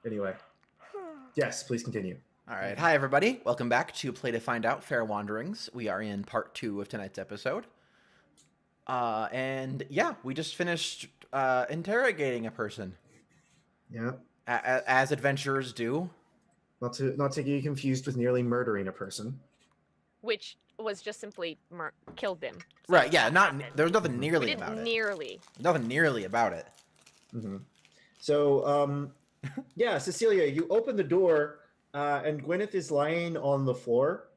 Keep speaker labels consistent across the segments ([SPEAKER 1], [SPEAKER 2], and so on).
[SPEAKER 1] Anyway, yes, please continue.
[SPEAKER 2] All right. Hi, everybody. Welcome back to Play to Find Out Fair Wanderings. We are in part 2 of tonight's episode. And yeah, we just finished interrogating a person,
[SPEAKER 1] Yeah,
[SPEAKER 2] as adventurers do.
[SPEAKER 1] not to get you confused with nearly murdering a person.
[SPEAKER 3] Which was just simply killed him. So
[SPEAKER 2] Right, yeah,
[SPEAKER 3] happened.
[SPEAKER 2] there's nothing
[SPEAKER 3] We
[SPEAKER 2] nearly
[SPEAKER 3] didn't
[SPEAKER 2] about it.
[SPEAKER 3] nearly.
[SPEAKER 2] Nothing nearly about it.
[SPEAKER 1] Mm-hmm. So, yeah, Cecilia, you open the door, and Gwyneth is lying on the floor,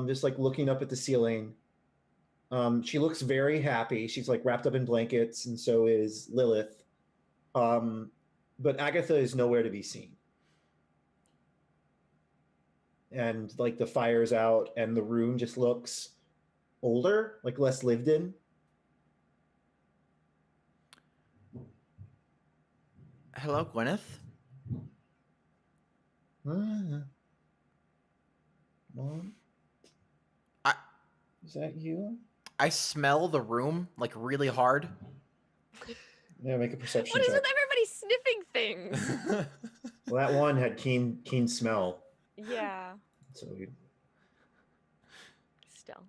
[SPEAKER 1] just like looking up at the ceiling. She looks very happy. She's like wrapped up in blankets, and so is Lilith. But Agatha is nowhere to be seen. And like the fire's out, and the room just looks older, like less lived in.
[SPEAKER 2] Hello, Gwyneth.
[SPEAKER 1] Mom?
[SPEAKER 2] I-
[SPEAKER 1] Is that you?
[SPEAKER 2] I smell the room, like, really hard.
[SPEAKER 1] Yeah, make a perception
[SPEAKER 3] What is
[SPEAKER 1] check.
[SPEAKER 3] with everybody sniffing things?
[SPEAKER 1] Well, that one had keen smell.
[SPEAKER 3] Yeah.
[SPEAKER 1] So
[SPEAKER 3] Still.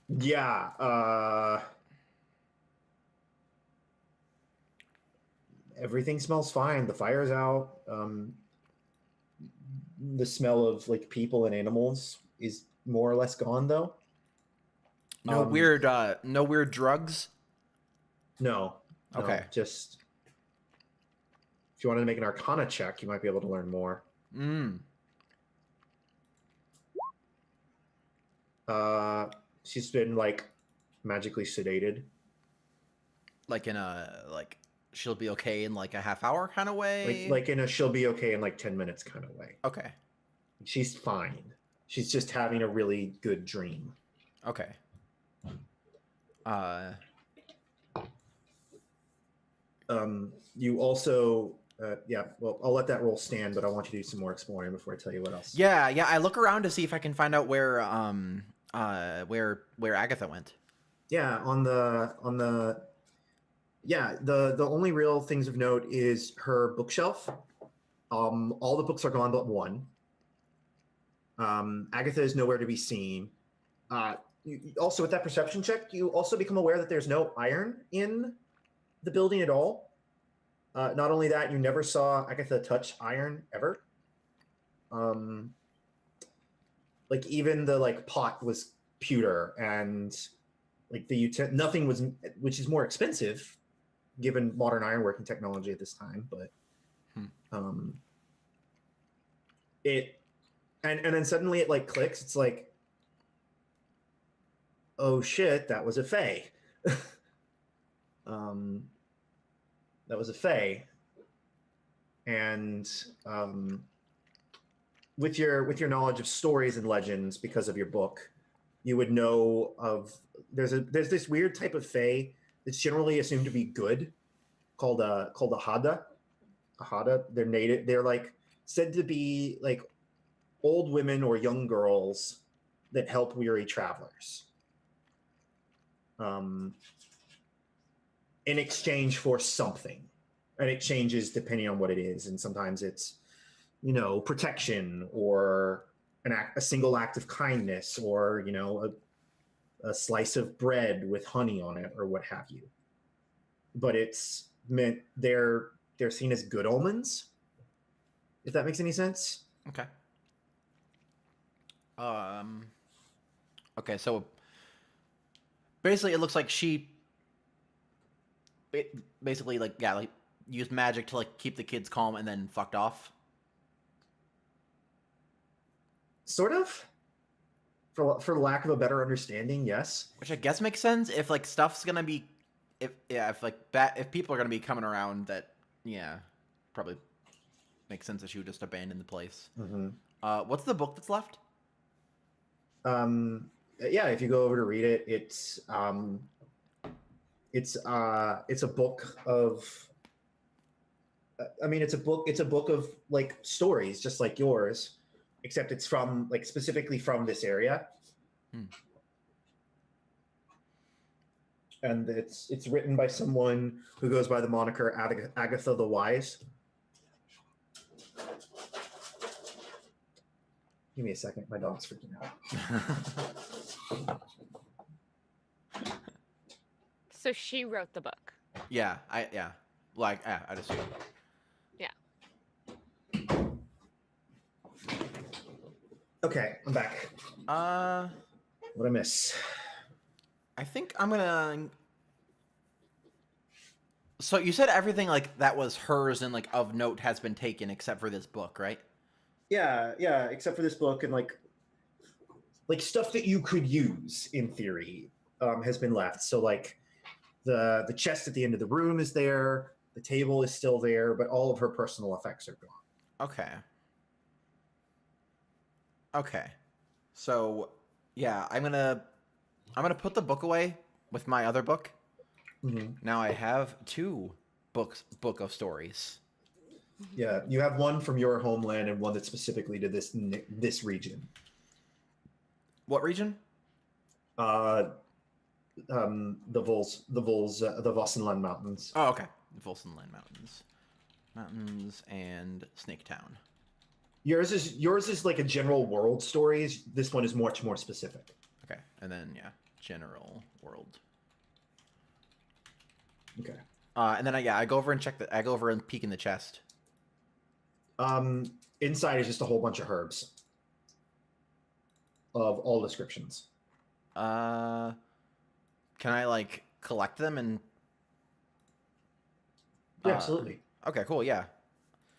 [SPEAKER 1] yeah, everything smells fine. The fire's out. The smell of like people and animals is more or less gone though.
[SPEAKER 2] No weird drugs?
[SPEAKER 1] No.
[SPEAKER 2] Okay.
[SPEAKER 1] Just if you wanted to make an Arcana check, you might be able to learn more. She's been like magically sedated.
[SPEAKER 2] Like she'll be okay in like a half hour kind of way?
[SPEAKER 1] Like in a she'll be okay in like 10 minutes kind of way.
[SPEAKER 2] Okay.
[SPEAKER 1] She's fine. She's just having a really good dream.
[SPEAKER 2] Okay.
[SPEAKER 1] You also well, I'll let that roll stand, but I want you to do some more exploring before I tell you what else.
[SPEAKER 2] Yeah, I look around to see if I can find out where Agatha went.
[SPEAKER 1] Yeah, the only real things of note is her bookshelf. All the books are gone but one. Agatha is nowhere to be seen. Also, with that perception check, you also become aware that there's no iron in the building at all. Not only that, you never saw Agatha touch iron ever. Like even the like pot was pewter, and like nothing was, which is more expensive given modern ironworking technology at this time. But it and then suddenly it like clicks. It's like, oh shit, that was a fae. That was a fae. And with your knowledge of stories and legends because of your book, you would know of there's this weird type of fae that's generally assumed to be good, called a hada. A hada. They're native. They're like said to be like old women or young girls that help weary travelers. In exchange for something, and it changes depending on what it is, and sometimes it's protection or a single act of kindness, or a slice of bread with honey on it or what have you. But it's meant they're seen as good omens, if that makes any sense.
[SPEAKER 2] Okay. Okay, so basically it looks like she basically like used magic to like keep the kids calm and then fucked off.
[SPEAKER 1] Sort of. For lack of a better understanding, yes.
[SPEAKER 2] Which I guess makes sense if like stuff's gonna be if people are gonna be coming around, that probably makes sense that she would just abandon the place.
[SPEAKER 1] Mm-hmm.
[SPEAKER 2] What's the book that's left?
[SPEAKER 1] If you go over to read it, it's a book of it's a book of like stories just like yours, except it's from like specifically from this area. and it's written by someone who goes by the moniker Agatha the Wise. Give me a second. My dog's freaking out.
[SPEAKER 3] So she wrote the book.
[SPEAKER 2] Yeah, Like, I'd assume.
[SPEAKER 3] Yeah.
[SPEAKER 1] Okay, I'm back. What I miss?
[SPEAKER 2] I think I'm gonna. So you said everything like that was hers and like of note has been taken except for this book, right?
[SPEAKER 1] Yeah, except for this book and like stuff that you could use in theory has been left. So like the chest at the end of the room is there, the table is still there, but all of her personal effects are gone.
[SPEAKER 2] Okay. So yeah, I'm gonna put the book away with my other book.
[SPEAKER 1] Mm-hmm.
[SPEAKER 2] Now I have two book of stories.
[SPEAKER 1] Yeah, you have one from your homeland and one that's specifically to this region.
[SPEAKER 2] What region?
[SPEAKER 1] The Vossenland Mountains.
[SPEAKER 2] Oh, okay. Volsenland Mountains and Snake Town.
[SPEAKER 1] Yours is like a general world stories. This one is much more specific.
[SPEAKER 2] Okay, and then general world.
[SPEAKER 1] Okay.
[SPEAKER 2] And then I go over and I go over and peek in the chest.
[SPEAKER 1] Inside is just a whole bunch of herbs of all descriptions.
[SPEAKER 2] Can I like collect them and?
[SPEAKER 1] Yeah, absolutely.
[SPEAKER 2] Okay, cool. Yeah.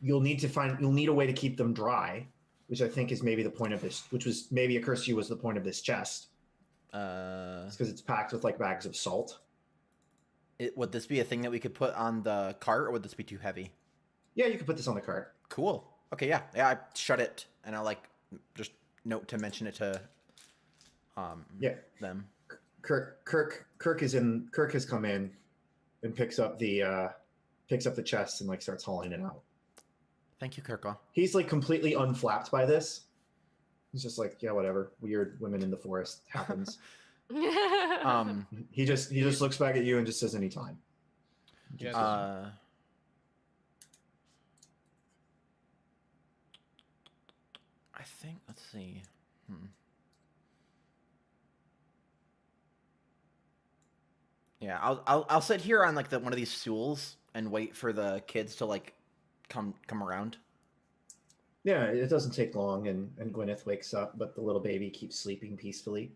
[SPEAKER 1] You'll need a way to keep them dry, which I think is maybe the point of this, which was maybe occurs to you was the point of this chest. It's because it's packed with like bags of salt.
[SPEAKER 2] Would this be a thing that we could put on the cart, or would this be too heavy?
[SPEAKER 1] Yeah, you could put this on the cart.
[SPEAKER 2] Cool. Okay, yeah. I shut it, and I'll like just note to mention it to them.
[SPEAKER 1] Kirk has come in and picks up the chest and like starts hauling it out.
[SPEAKER 2] Thank you, Kirk.
[SPEAKER 1] He's like completely unflapped by this. He's just like, yeah, whatever. Weird women in the forest happens. He just looks back at you and just says anytime.
[SPEAKER 2] I think let's see. Yeah, I'll sit here on like one of these stools and wait for the kids to like come around.
[SPEAKER 1] Yeah, it doesn't take long, and Gwyneth wakes up, but the little baby keeps sleeping peacefully.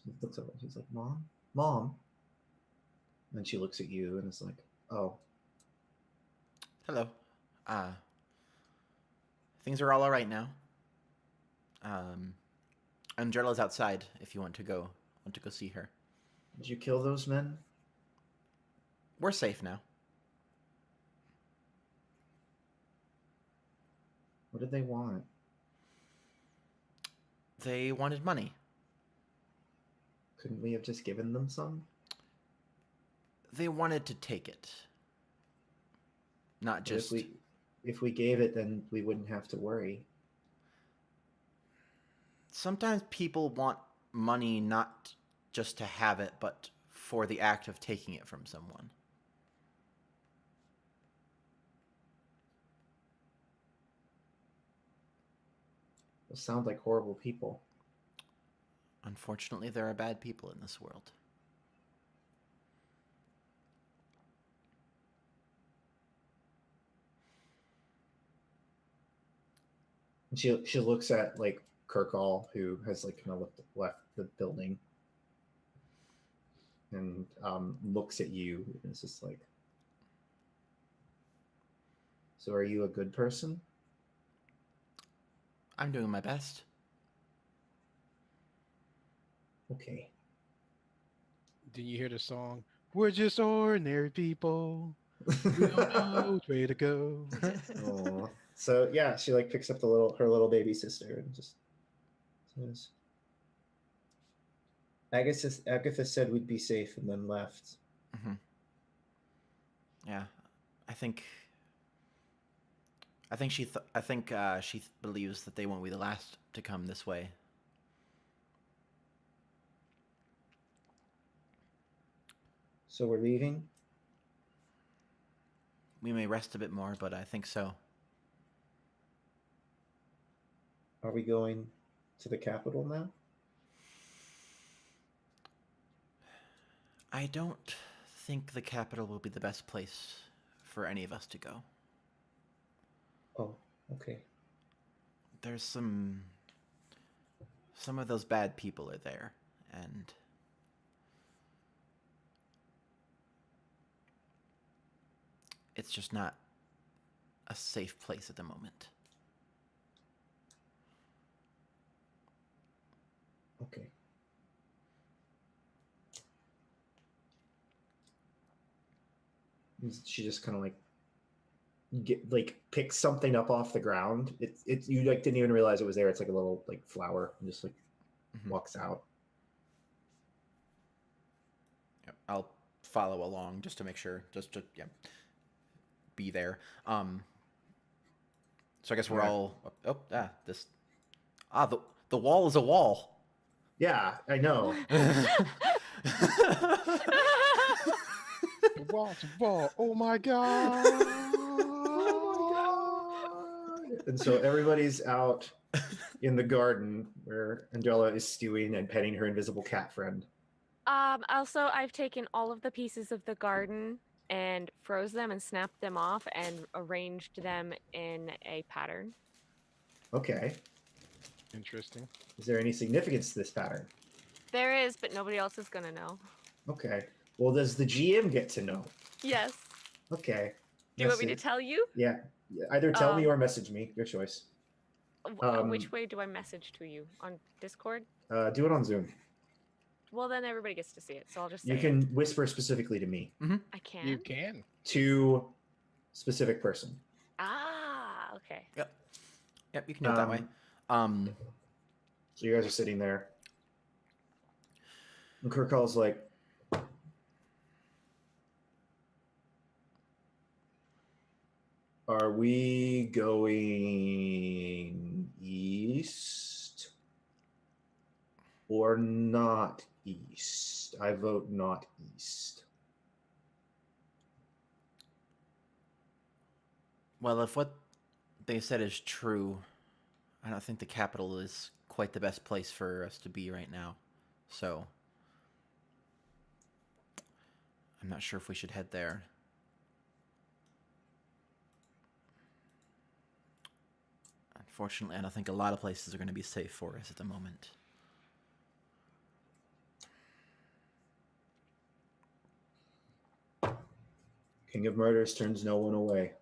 [SPEAKER 1] She looks over, she's like, Mom. And then she looks at you and is like, oh.
[SPEAKER 2] Hello. Things are all right now. Angela's outside if you want to go see her.
[SPEAKER 1] Did you kill those men?
[SPEAKER 2] We're safe now.
[SPEAKER 1] What did they want?
[SPEAKER 2] They wanted money.
[SPEAKER 1] Couldn't we have just given them some?
[SPEAKER 2] They wanted to take it. Not just...
[SPEAKER 1] If we gave it, then we wouldn't have to worry.
[SPEAKER 2] Sometimes people want money not just to have it, but for the act of taking it from someone.
[SPEAKER 1] Those sound like horrible people.
[SPEAKER 2] Unfortunately, there are bad people in this world.
[SPEAKER 1] And she looks at like Kirkall, who has like kind of left the building, and looks at you and is just like, so are you a good person?
[SPEAKER 2] I'm doing my best.
[SPEAKER 1] Okay.
[SPEAKER 4] Did you hear the song? We're just ordinary people. We don't know which way to go.
[SPEAKER 1] Aww. So yeah, she like picks up her little baby sister and just says, Agatha said we'd be safe and then left.
[SPEAKER 2] Mm-hmm. Yeah, I think she believes that they won't be the last to come this way.
[SPEAKER 1] So we're leaving?
[SPEAKER 2] We may rest a bit more, but I think so.
[SPEAKER 1] Are we going to the capital now?
[SPEAKER 2] I don't think the capital will be the best place for any of us to go.
[SPEAKER 1] Oh, okay.
[SPEAKER 2] There's some of those bad people are there, and it's just not a safe place at the moment.
[SPEAKER 1] Okay. She just kind of picks something up off the ground. It's you like didn't even realize it was there. It's like a little like flower, and just like walks out.
[SPEAKER 2] Yep, I'll follow along just to make sure, just to be there. So I guess we're all the wall is a wall.
[SPEAKER 1] Yeah, I know.
[SPEAKER 4] The wall's a wall. Oh my god.
[SPEAKER 1] Oh my god! And so everybody's out in the garden where Angela is stewing and petting her invisible cat friend.
[SPEAKER 3] Also, I've taken all of the pieces of the garden and froze them and snapped them off and arranged them in a pattern.
[SPEAKER 1] Okay.
[SPEAKER 4] Interesting.
[SPEAKER 1] Is there any significance to this pattern?
[SPEAKER 3] There is, but nobody else is gonna know.
[SPEAKER 1] Okay. Well, does the GM get to know?
[SPEAKER 3] Yes.
[SPEAKER 1] Okay.
[SPEAKER 3] Do you want me to tell you?
[SPEAKER 1] Yeah. Either tell me or message me. Your choice.
[SPEAKER 3] Which way do I message to you? On Discord?
[SPEAKER 1] Do it on Zoom.
[SPEAKER 3] Well, then everybody gets to see it, so I'll just say
[SPEAKER 1] You can whisper specifically to me.
[SPEAKER 3] I can?
[SPEAKER 4] You can.
[SPEAKER 1] To specific person.
[SPEAKER 3] Ah, okay.
[SPEAKER 2] Yep, you can do it that way.
[SPEAKER 1] So you guys are sitting there. And Kirkall's like, are we going east or not east? I vote not east.
[SPEAKER 2] Well, if what they said is true, I don't think the capital is quite the best place for us to be right now. So I'm not sure if we should head there. Unfortunately, I don't think a lot of places are going to be safe for us at the moment.
[SPEAKER 1] King of Murders turns no one away.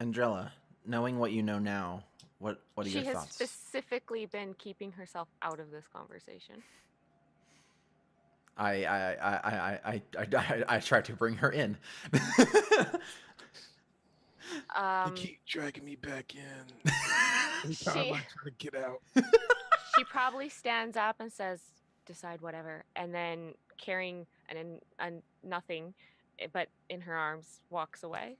[SPEAKER 2] Andrella, knowing what you know now, what are your thoughts?
[SPEAKER 3] She has specifically been keeping herself out of this conversation.
[SPEAKER 2] I tried to bring her in.
[SPEAKER 4] They keep dragging me back in. Every time I try to get out.
[SPEAKER 3] She probably stands up and says, "Decide whatever," and then carrying a nothing, but in her arms, walks away.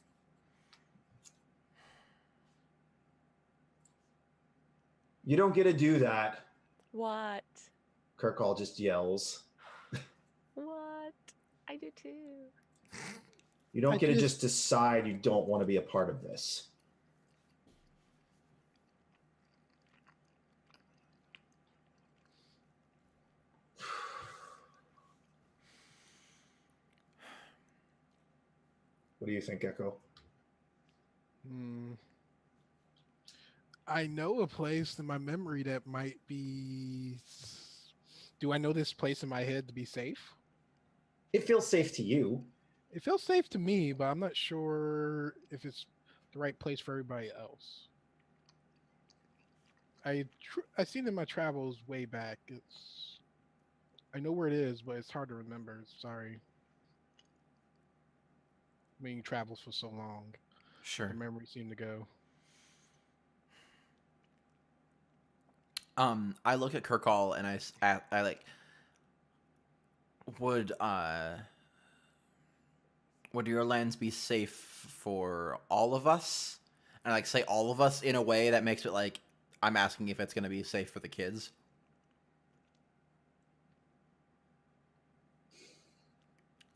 [SPEAKER 1] You don't get to do that.
[SPEAKER 3] What?
[SPEAKER 1] Kirkall just yells.
[SPEAKER 3] What? I do too.
[SPEAKER 1] You don't get to just decide you don't want to be a part of this. What do you think, Echo?
[SPEAKER 4] I know a place in my memory that might be. Do I know this place in my head to be safe?
[SPEAKER 1] It feels safe to you.
[SPEAKER 4] It feels safe to me, but I'm not sure if it's the right place for everybody else. I've seen it in my travels way back. I know where it is, but it's hard to remember. Sorry. Being travels for so long.
[SPEAKER 2] Sure.
[SPEAKER 4] The memories seem to go.
[SPEAKER 2] I look at Kirkall and I like, would your lands be safe for all of us? And like say all of us in a way that makes it like I'm asking if it's going to be safe for the kids.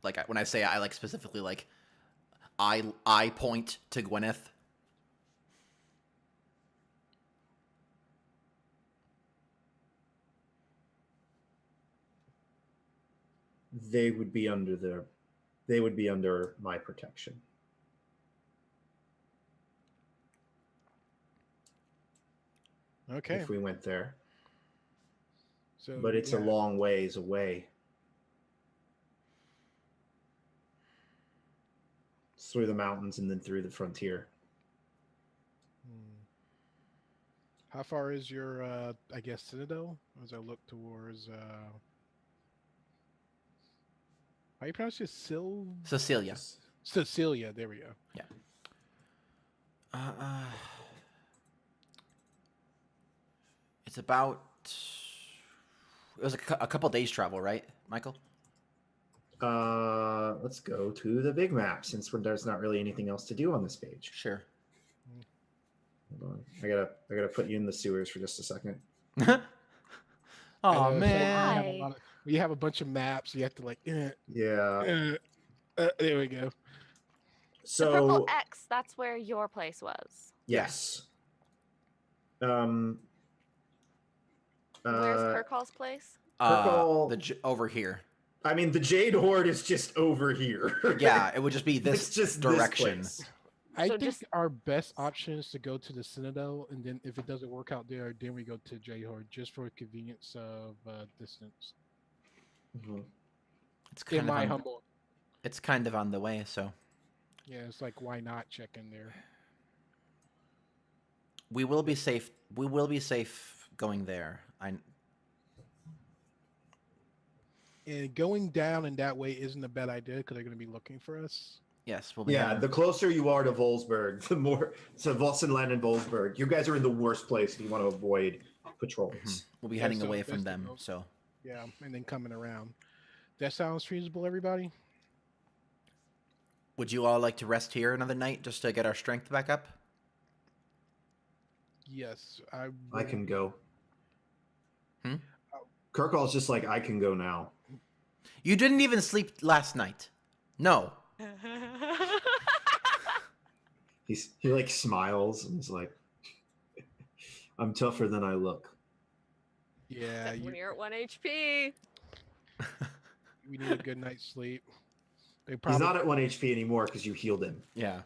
[SPEAKER 2] Like when I say I like specifically like I point to Gwyneth.
[SPEAKER 1] They would be under my protection.
[SPEAKER 4] Okay.
[SPEAKER 1] If we went there.
[SPEAKER 4] So,
[SPEAKER 1] But it's a long ways away. It's through the mountains and then through the frontier.
[SPEAKER 4] How far is your, I guess, citadel? As I look towards, how you pronounce it?
[SPEAKER 2] Cecilia.
[SPEAKER 4] Cecilia. There we go.
[SPEAKER 2] Yeah. It's about. It was a couple days travel, right, Michael?
[SPEAKER 1] Let's go to the big map since there's not really anything else to do on this page.
[SPEAKER 2] Sure.
[SPEAKER 1] Hold on. I gotta put you in the sewers for just a second.
[SPEAKER 2] Oh
[SPEAKER 4] So
[SPEAKER 2] man.
[SPEAKER 4] you have a bunch of maps. You have to like.
[SPEAKER 1] Yeah.
[SPEAKER 4] There we go.
[SPEAKER 3] The
[SPEAKER 1] So
[SPEAKER 3] purple X, that's where your place was.
[SPEAKER 1] yes.
[SPEAKER 3] Where's Kirkall's place?
[SPEAKER 2] Over here.
[SPEAKER 1] I mean, the Jade Horde is just over here.
[SPEAKER 2] Yeah, it would just be this
[SPEAKER 1] It's just
[SPEAKER 2] direction.
[SPEAKER 1] This place.
[SPEAKER 4] I
[SPEAKER 3] So
[SPEAKER 4] think
[SPEAKER 3] just-
[SPEAKER 4] our best option is to go to the Citadel, and then if it doesn't work out there, then we go to J-Horde, just for convenience of distance.
[SPEAKER 1] Mhm.
[SPEAKER 2] It's
[SPEAKER 4] In
[SPEAKER 2] kind
[SPEAKER 4] my
[SPEAKER 2] of
[SPEAKER 4] humble,
[SPEAKER 2] it's kind of on the way, so
[SPEAKER 4] yeah, it's like why not check in there?
[SPEAKER 2] we will be safe. We will be safe going there.
[SPEAKER 4] And going down in that way isn't a bad idea because they're going to be looking for us.
[SPEAKER 2] Yes, we'll be.
[SPEAKER 1] Yeah,
[SPEAKER 2] heading-
[SPEAKER 1] the closer you are to Volsburg, the more to Volsenland and Volsburg. You guys are in the worst place if you want to avoid patrols.
[SPEAKER 2] we'll be
[SPEAKER 4] Yeah,
[SPEAKER 2] heading
[SPEAKER 4] so
[SPEAKER 2] away
[SPEAKER 4] best
[SPEAKER 2] from
[SPEAKER 4] to
[SPEAKER 2] them.
[SPEAKER 4] go.
[SPEAKER 2] So
[SPEAKER 4] Yeah, and then coming around. That sounds feasible, everybody?
[SPEAKER 2] would you all like to rest here another night just to get our strength back up?
[SPEAKER 4] Yes,
[SPEAKER 1] I can go.
[SPEAKER 2] Hmm?
[SPEAKER 1] Kirkall's just like, I can go now.
[SPEAKER 2] You didn't even sleep last night. No.
[SPEAKER 1] He like smiles and is like, I'm tougher than I look.
[SPEAKER 4] Yeah,
[SPEAKER 3] Except when you're at 1 HP.
[SPEAKER 4] we need a good night's sleep. They
[SPEAKER 1] He's
[SPEAKER 4] probably
[SPEAKER 1] not at 1 HP anymore because you healed him.
[SPEAKER 2] Yeah.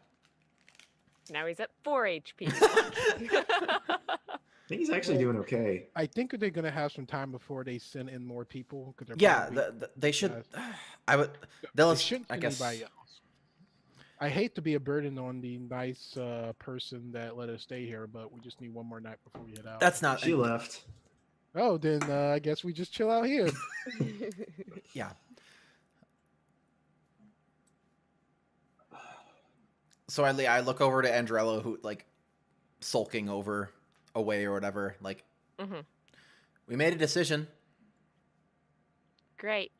[SPEAKER 3] Now he's at 4 HP.
[SPEAKER 1] I think he's actually doing okay.
[SPEAKER 4] I think they're gonna have some time before they send in more people. Cause they're
[SPEAKER 2] Yeah,
[SPEAKER 4] probably-
[SPEAKER 2] they should.
[SPEAKER 4] Yes.
[SPEAKER 2] I would.
[SPEAKER 4] they
[SPEAKER 2] They'll.
[SPEAKER 4] shouldn't
[SPEAKER 2] I
[SPEAKER 4] send
[SPEAKER 2] guess.
[SPEAKER 4] anybody else. I hate to be a burden on the nice person that let us stay here, but we just need one more night before we head out.
[SPEAKER 2] That's not.
[SPEAKER 1] She left.
[SPEAKER 4] Oh, then I guess we just chill out here.
[SPEAKER 2] Yeah. So I look over to Andrello, who like sulking away or whatever. Like,
[SPEAKER 3] hmm
[SPEAKER 2] we made a decision.
[SPEAKER 3] Great.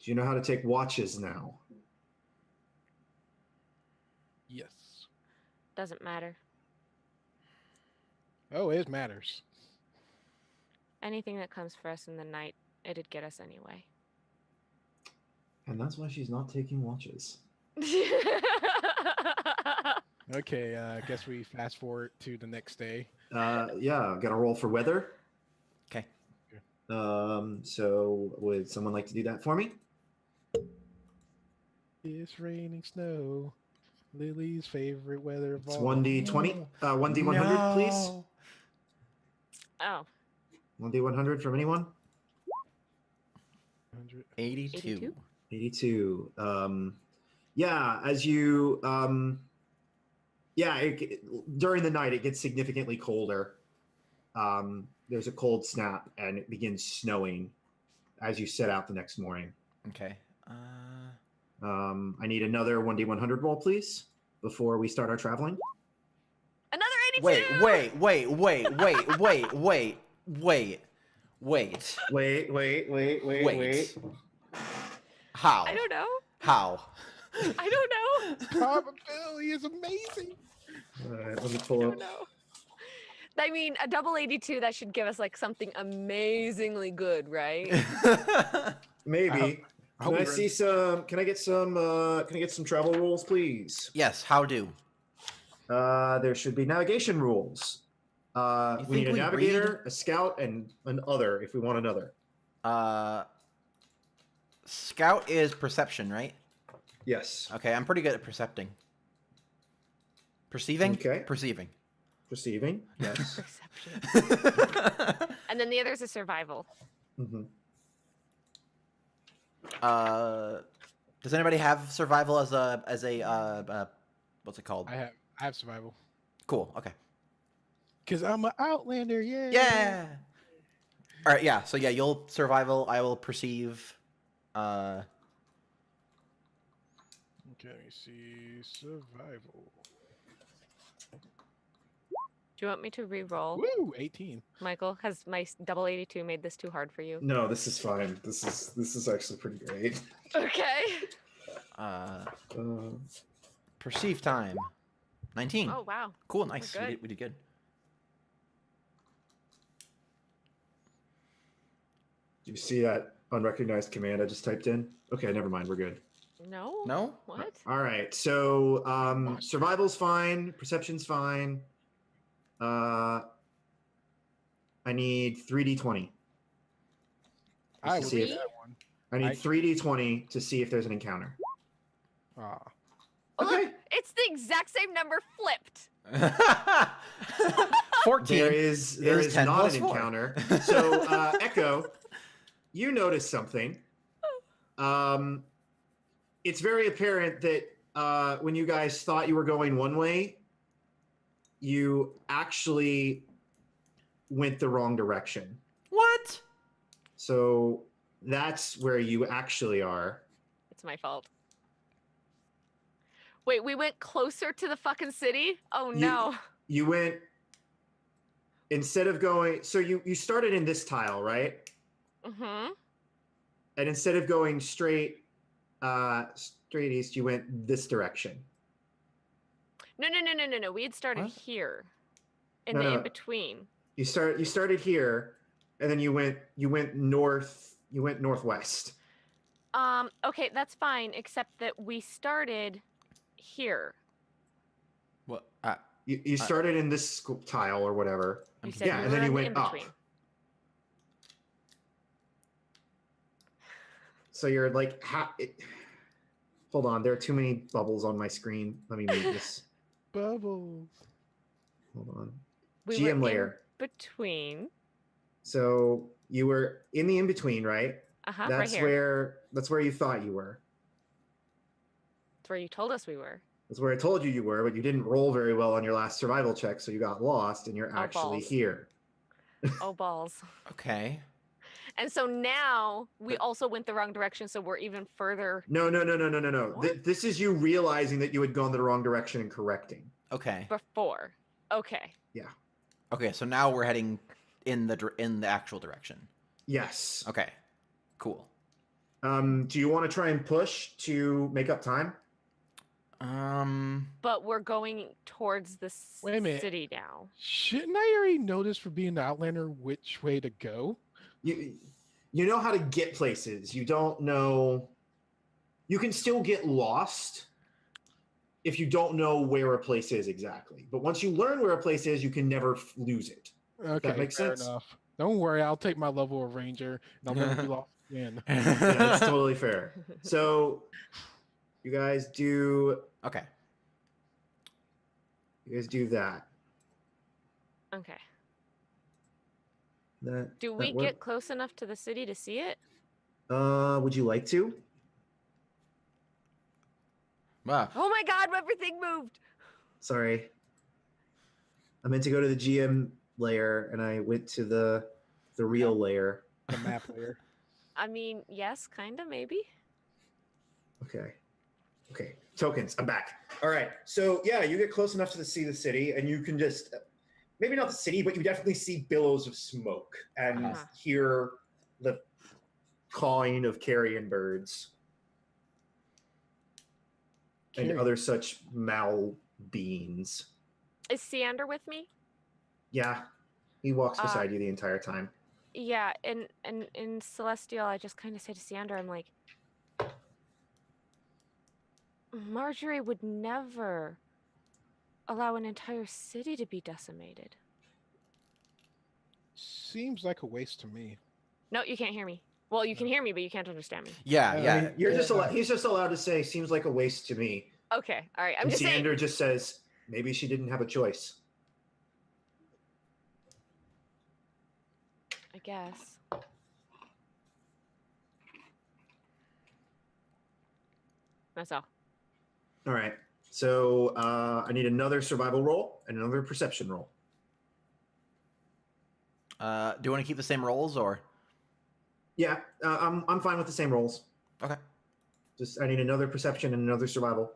[SPEAKER 1] Do you know how to take watches now?
[SPEAKER 4] Yes.
[SPEAKER 3] Doesn't matter.
[SPEAKER 4] Oh, it matters.
[SPEAKER 3] Anything that comes for us in the night, it'd get us anyway.
[SPEAKER 1] And that's why she's not taking watches.
[SPEAKER 4] Okay, I guess we fast forward to the next day.
[SPEAKER 1] Yeah, got to roll for weather.
[SPEAKER 2] Okay.
[SPEAKER 1] So would someone like to do that for me?
[SPEAKER 4] It's raining snow. Lily's favorite weather of
[SPEAKER 1] It's
[SPEAKER 4] all.
[SPEAKER 1] 1d20. 1d100, please.
[SPEAKER 3] Oh,
[SPEAKER 1] 1d100 from anyone?
[SPEAKER 4] 100.
[SPEAKER 2] 82.
[SPEAKER 3] 82?
[SPEAKER 1] 82. Yeah, as you during the night it gets significantly colder. There's a cold snap and it begins snowing as you set out the next morning.
[SPEAKER 2] Okay.
[SPEAKER 1] I need another 1d100 roll, please, before we start our traveling.
[SPEAKER 3] another 82!
[SPEAKER 2] Wait. How?
[SPEAKER 3] I don't know.
[SPEAKER 2] How?
[SPEAKER 3] I don't know.
[SPEAKER 4] Probability is amazing.
[SPEAKER 1] All right, let me
[SPEAKER 3] I
[SPEAKER 1] pull
[SPEAKER 3] don't
[SPEAKER 1] up.
[SPEAKER 3] know. I mean, a double 82, that should give us like something amazingly good, right?
[SPEAKER 1] Maybe.
[SPEAKER 4] I
[SPEAKER 1] Can
[SPEAKER 4] hope
[SPEAKER 1] I
[SPEAKER 4] we're
[SPEAKER 1] see some? Can I get some? Can I get some travel rules, please?
[SPEAKER 2] Yes, how do?
[SPEAKER 1] There should be navigation rules.
[SPEAKER 2] You
[SPEAKER 1] We need
[SPEAKER 2] think
[SPEAKER 1] a
[SPEAKER 2] we
[SPEAKER 1] navigator, a scout, and an other if we want another.
[SPEAKER 2] Scout is perception, right?
[SPEAKER 1] Yes.
[SPEAKER 2] Okay, I'm pretty good at percepting. Perceiving?
[SPEAKER 1] Okay.
[SPEAKER 2] Perceiving.
[SPEAKER 1] Perceiving. Yes.
[SPEAKER 3] Perception. And then the other is a survival.
[SPEAKER 1] Mm-hmm.
[SPEAKER 2] Does anybody have survival as a what's it called?
[SPEAKER 4] I have survival.
[SPEAKER 2] Cool. Okay.
[SPEAKER 4] Cause I'm an outlander, yeah.
[SPEAKER 2] Yeah. All right. Yeah. So yeah, you'll survival. I will perceive.
[SPEAKER 4] Okay, let me see. Survival.
[SPEAKER 3] Do you want me to re-roll?
[SPEAKER 4] Woo! 18.
[SPEAKER 3] Michael, has my double 82 made this too hard for you?
[SPEAKER 1] No, this is fine. This is actually pretty great.
[SPEAKER 3] Okay.
[SPEAKER 2] Perceive time. 19.
[SPEAKER 3] Oh wow.
[SPEAKER 2] Cool. Nice.
[SPEAKER 3] We're good.
[SPEAKER 2] We did good.
[SPEAKER 1] Do you see that unrecognized command I just typed in? Okay, never mind. We're good.
[SPEAKER 3] No.
[SPEAKER 2] No.
[SPEAKER 3] What?
[SPEAKER 1] All right. So survival's fine. Perception's fine. I need 3d20.
[SPEAKER 4] I
[SPEAKER 1] to
[SPEAKER 4] will
[SPEAKER 1] see
[SPEAKER 4] do
[SPEAKER 1] if-
[SPEAKER 4] that one.
[SPEAKER 1] I need 3d20 to see if there's an encounter.
[SPEAKER 4] Ah.
[SPEAKER 3] Oh,
[SPEAKER 1] Okay.
[SPEAKER 3] look, it's the exact same number flipped.
[SPEAKER 2] 14.
[SPEAKER 1] There is
[SPEAKER 2] 10
[SPEAKER 1] not
[SPEAKER 2] plus
[SPEAKER 1] an
[SPEAKER 2] 4.
[SPEAKER 1] encounter. So Echo, you notice something. It's very apparent that when you guys thought you were going one way, you actually went the wrong direction.
[SPEAKER 2] What?
[SPEAKER 1] So that's where you actually are.
[SPEAKER 3] It's my fault. Wait, we went closer to the fucking city? Oh no.
[SPEAKER 1] You went instead of going. So you started in this tile, right?
[SPEAKER 3] Mm-hmm.
[SPEAKER 1] And instead of going straight east, you went this direction.
[SPEAKER 3] No. We had started
[SPEAKER 2] What?
[SPEAKER 3] here. In
[SPEAKER 1] No,
[SPEAKER 3] the
[SPEAKER 1] no.
[SPEAKER 3] in-between.
[SPEAKER 1] You started here, and then you went north. You went northwest.
[SPEAKER 3] Okay, that's fine, except that we started here.
[SPEAKER 2] What?
[SPEAKER 1] You started in this tile or whatever.
[SPEAKER 3] You
[SPEAKER 2] Okay.
[SPEAKER 3] said
[SPEAKER 1] Yeah,
[SPEAKER 3] we
[SPEAKER 1] and
[SPEAKER 3] were
[SPEAKER 1] then you
[SPEAKER 3] in the
[SPEAKER 1] went up.
[SPEAKER 3] in-between.
[SPEAKER 1] So you're like, hold on, there are too many bubbles on my screen. Let me move this.
[SPEAKER 4] Bubbles.
[SPEAKER 1] Hold on.
[SPEAKER 3] We
[SPEAKER 1] GM
[SPEAKER 3] were
[SPEAKER 1] layer.
[SPEAKER 3] in between.
[SPEAKER 1] So you were in the in between, right?
[SPEAKER 3] Uh-huh, right
[SPEAKER 1] That's
[SPEAKER 3] here.
[SPEAKER 1] that's where you thought you were.
[SPEAKER 3] That's where you told us we were.
[SPEAKER 1] That's where I told you were, but you didn't roll very well on your last survival check, so you got lost, and you're
[SPEAKER 3] Oh,
[SPEAKER 1] actually
[SPEAKER 3] balls.
[SPEAKER 1] here.
[SPEAKER 3] Oh, balls.
[SPEAKER 2] Okay.
[SPEAKER 3] And so now we also went the wrong direction, so we're even further.
[SPEAKER 1] No.
[SPEAKER 3] What?
[SPEAKER 1] This is you realizing that you had gone the wrong direction and correcting.
[SPEAKER 2] Okay.
[SPEAKER 3] Before. Okay.
[SPEAKER 2] Okay. So now we're heading in the actual direction.
[SPEAKER 1] Yes.
[SPEAKER 2] Okay. Cool.
[SPEAKER 1] Do you want to try and push to make up time?
[SPEAKER 3] But we're going towards the
[SPEAKER 4] Wait a minute.
[SPEAKER 3] city now.
[SPEAKER 4] Shouldn't I already know this for being the outlander which way to go?
[SPEAKER 1] You know how to get places. You don't know. You can still get lost if you don't know where a place is exactly. But once you learn where a place is, you can never lose it.
[SPEAKER 4] Okay,
[SPEAKER 1] makes
[SPEAKER 4] fair
[SPEAKER 1] sense?
[SPEAKER 4] enough. Don't worry, I'll take my level of ranger, and I'll never be lost again.
[SPEAKER 1] Yeah, that's totally fair. So you guys do
[SPEAKER 2] Okay.
[SPEAKER 1] that.
[SPEAKER 3] Okay. Do
[SPEAKER 1] that
[SPEAKER 3] we
[SPEAKER 1] work?
[SPEAKER 3] get close enough to the city to see it?
[SPEAKER 1] Would you like to?
[SPEAKER 2] Wow.
[SPEAKER 3] Oh my god, everything moved!
[SPEAKER 1] Sorry. I meant to go to the GM layer and I went to the real layer.
[SPEAKER 4] The map layer.
[SPEAKER 3] I mean, yes, kinda, maybe.
[SPEAKER 1] Okay. Tokens. I'm back. All right. So yeah, you get close enough to see the city, and you can just maybe not the city, but you definitely see billows of smoke and
[SPEAKER 3] Uh-huh.
[SPEAKER 1] hear the cawing of carrion birds and
[SPEAKER 4] Carrion.
[SPEAKER 1] other such mal beings.
[SPEAKER 3] Is Seander with me?
[SPEAKER 1] Yeah, he walks
[SPEAKER 3] Uh,
[SPEAKER 1] beside you the entire time.
[SPEAKER 3] Yeah, and in Celestial, I just kind of say to Sandra, I'm like, Marjorie would never allow an entire city to be decimated.
[SPEAKER 4] Seems like a waste to me.
[SPEAKER 3] No, you can't hear me. Well, you can hear me, but you can't understand me.
[SPEAKER 2] Yeah,
[SPEAKER 4] I
[SPEAKER 1] I
[SPEAKER 2] yeah.
[SPEAKER 1] mean, he's just allowed to say, seems like a waste to me.
[SPEAKER 3] Okay, all right. I'm
[SPEAKER 1] And
[SPEAKER 3] just saying.
[SPEAKER 1] Xander just says, maybe she didn't have a choice.
[SPEAKER 3] I guess. That's all.
[SPEAKER 1] All right. So I need another survival roll and another perception roll.
[SPEAKER 2] Do you want to keep the same rolls or?
[SPEAKER 1] Yeah, I'm fine with the same rolls.
[SPEAKER 2] Okay.
[SPEAKER 1] Just I need another perception and another survival.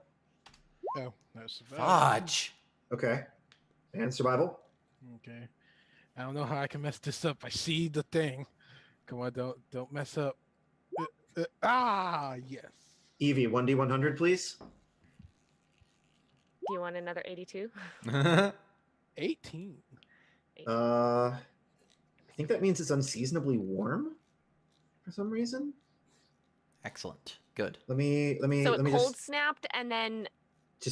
[SPEAKER 4] Oh, that's
[SPEAKER 2] Fudge.
[SPEAKER 1] Okay. And survival.
[SPEAKER 4] Okay. I don't know how I can mess this up. I see the thing. Come on, don't mess up. Yes.
[SPEAKER 1] Evie, 1d100, please.
[SPEAKER 3] Do you want another 82?
[SPEAKER 4] 18.
[SPEAKER 1] I think that means it's unseasonably warm for some reason.
[SPEAKER 2] Excellent. Good.
[SPEAKER 1] Let me
[SPEAKER 3] So it cold
[SPEAKER 1] just
[SPEAKER 3] snapped and then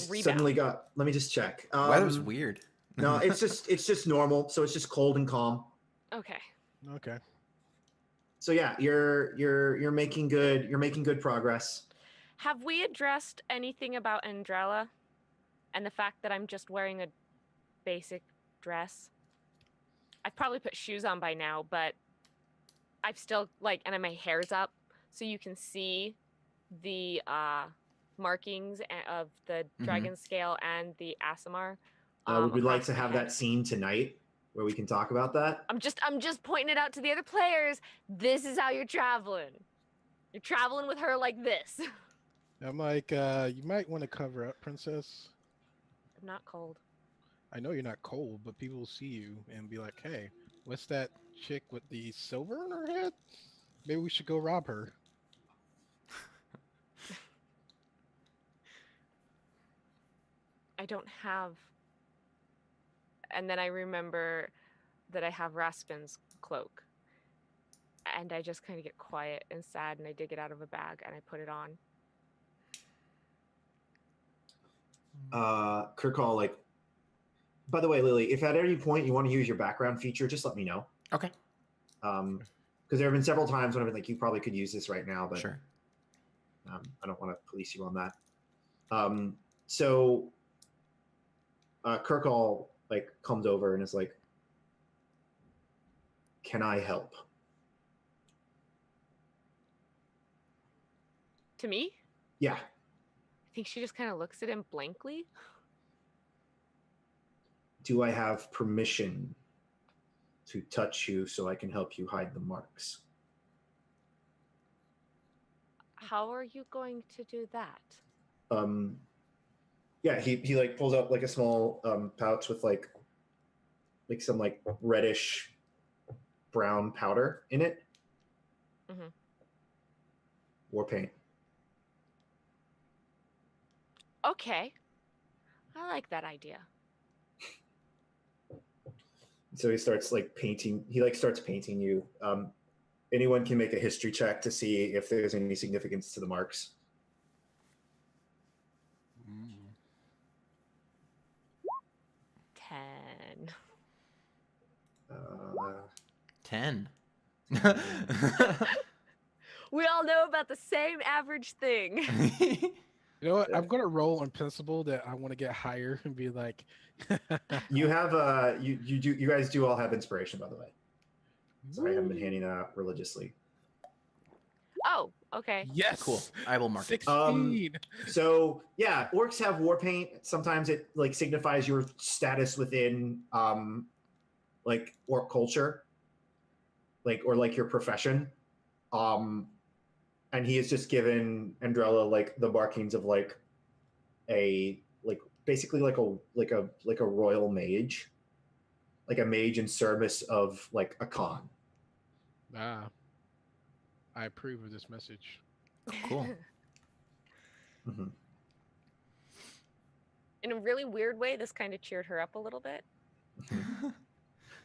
[SPEAKER 3] rebound.
[SPEAKER 1] suddenly got. Let me just check.
[SPEAKER 2] Weather's weird.
[SPEAKER 1] No, it's just normal. So it's just cold and calm.
[SPEAKER 3] Okay.
[SPEAKER 4] Okay.
[SPEAKER 1] So yeah, you're making good progress.
[SPEAKER 3] Have we addressed anything about Andrella and the fact that I'm just wearing a basic dress? I've probably put shoes on by now, but I've still and my hair's up, so you can see the markings of the dragon scale and the Asimar.
[SPEAKER 1] Would we like
[SPEAKER 3] across
[SPEAKER 1] to
[SPEAKER 3] my
[SPEAKER 1] have
[SPEAKER 3] head.
[SPEAKER 1] that scene tonight where we can talk about that?
[SPEAKER 3] I'm just pointing it out to the other players. This is how you're traveling. You're traveling with her like this.
[SPEAKER 4] I'm like, you might want to cover up, princess.
[SPEAKER 3] I'm not cold.
[SPEAKER 4] I know you're not cold, but people will see you and be like, hey, what's that chick with the silver on her head? Maybe we should go rob her.
[SPEAKER 3] I don't have. And then I remember that I have Raspin's cloak. And I just kind of get quiet and sad, and I dig it out of a bag and I put it on.
[SPEAKER 1] Kirkall, like, by the way, Lily, if at any point you want to use your background feature, just let me know.
[SPEAKER 2] Okay.
[SPEAKER 1] Because there have been several times when I've been like, you probably could use this right now, but
[SPEAKER 2] Sure.
[SPEAKER 1] I don't want to police you on that. So Kirkall like comes over and is like, "Can I help?"
[SPEAKER 3] To me?
[SPEAKER 1] Yeah.
[SPEAKER 3] I think she just kind of looks at him blankly.
[SPEAKER 1] Do I have permission to touch you so I can help you hide the marks?
[SPEAKER 3] How are you going to do that?
[SPEAKER 1] Yeah, he like pulls out like a small pouch with like some like reddish brown powder in it.
[SPEAKER 3] Mhm.
[SPEAKER 1] War paint.
[SPEAKER 3] Okay. I like that idea.
[SPEAKER 1] So he starts like painting. He like starts painting you. Anyone can make a history check to see if there's any significance to the marks.
[SPEAKER 3] 10.
[SPEAKER 2] 10.
[SPEAKER 3] We all know about the same average thing.
[SPEAKER 4] You know what? I'm gonna roll on principle that I want to get higher and be like,
[SPEAKER 1] You have you guys do all have inspiration, by the way. Sorry, I haven't been handing that out religiously.
[SPEAKER 3] Oh, okay.
[SPEAKER 4] yes,
[SPEAKER 2] Cool. I will mark it.
[SPEAKER 4] 16.
[SPEAKER 1] So yeah, orcs have war paint. Sometimes it like signifies your status within like orc culture, like or like your profession. And he has just given Andrella like the markings of like a like basically like a royal mage, like a mage in service of like a Khan.
[SPEAKER 4] Ah, I approve of this message.
[SPEAKER 2] Cool.
[SPEAKER 1] Mm-hmm.
[SPEAKER 3] In a really weird way, this kind of cheered her up a little bit.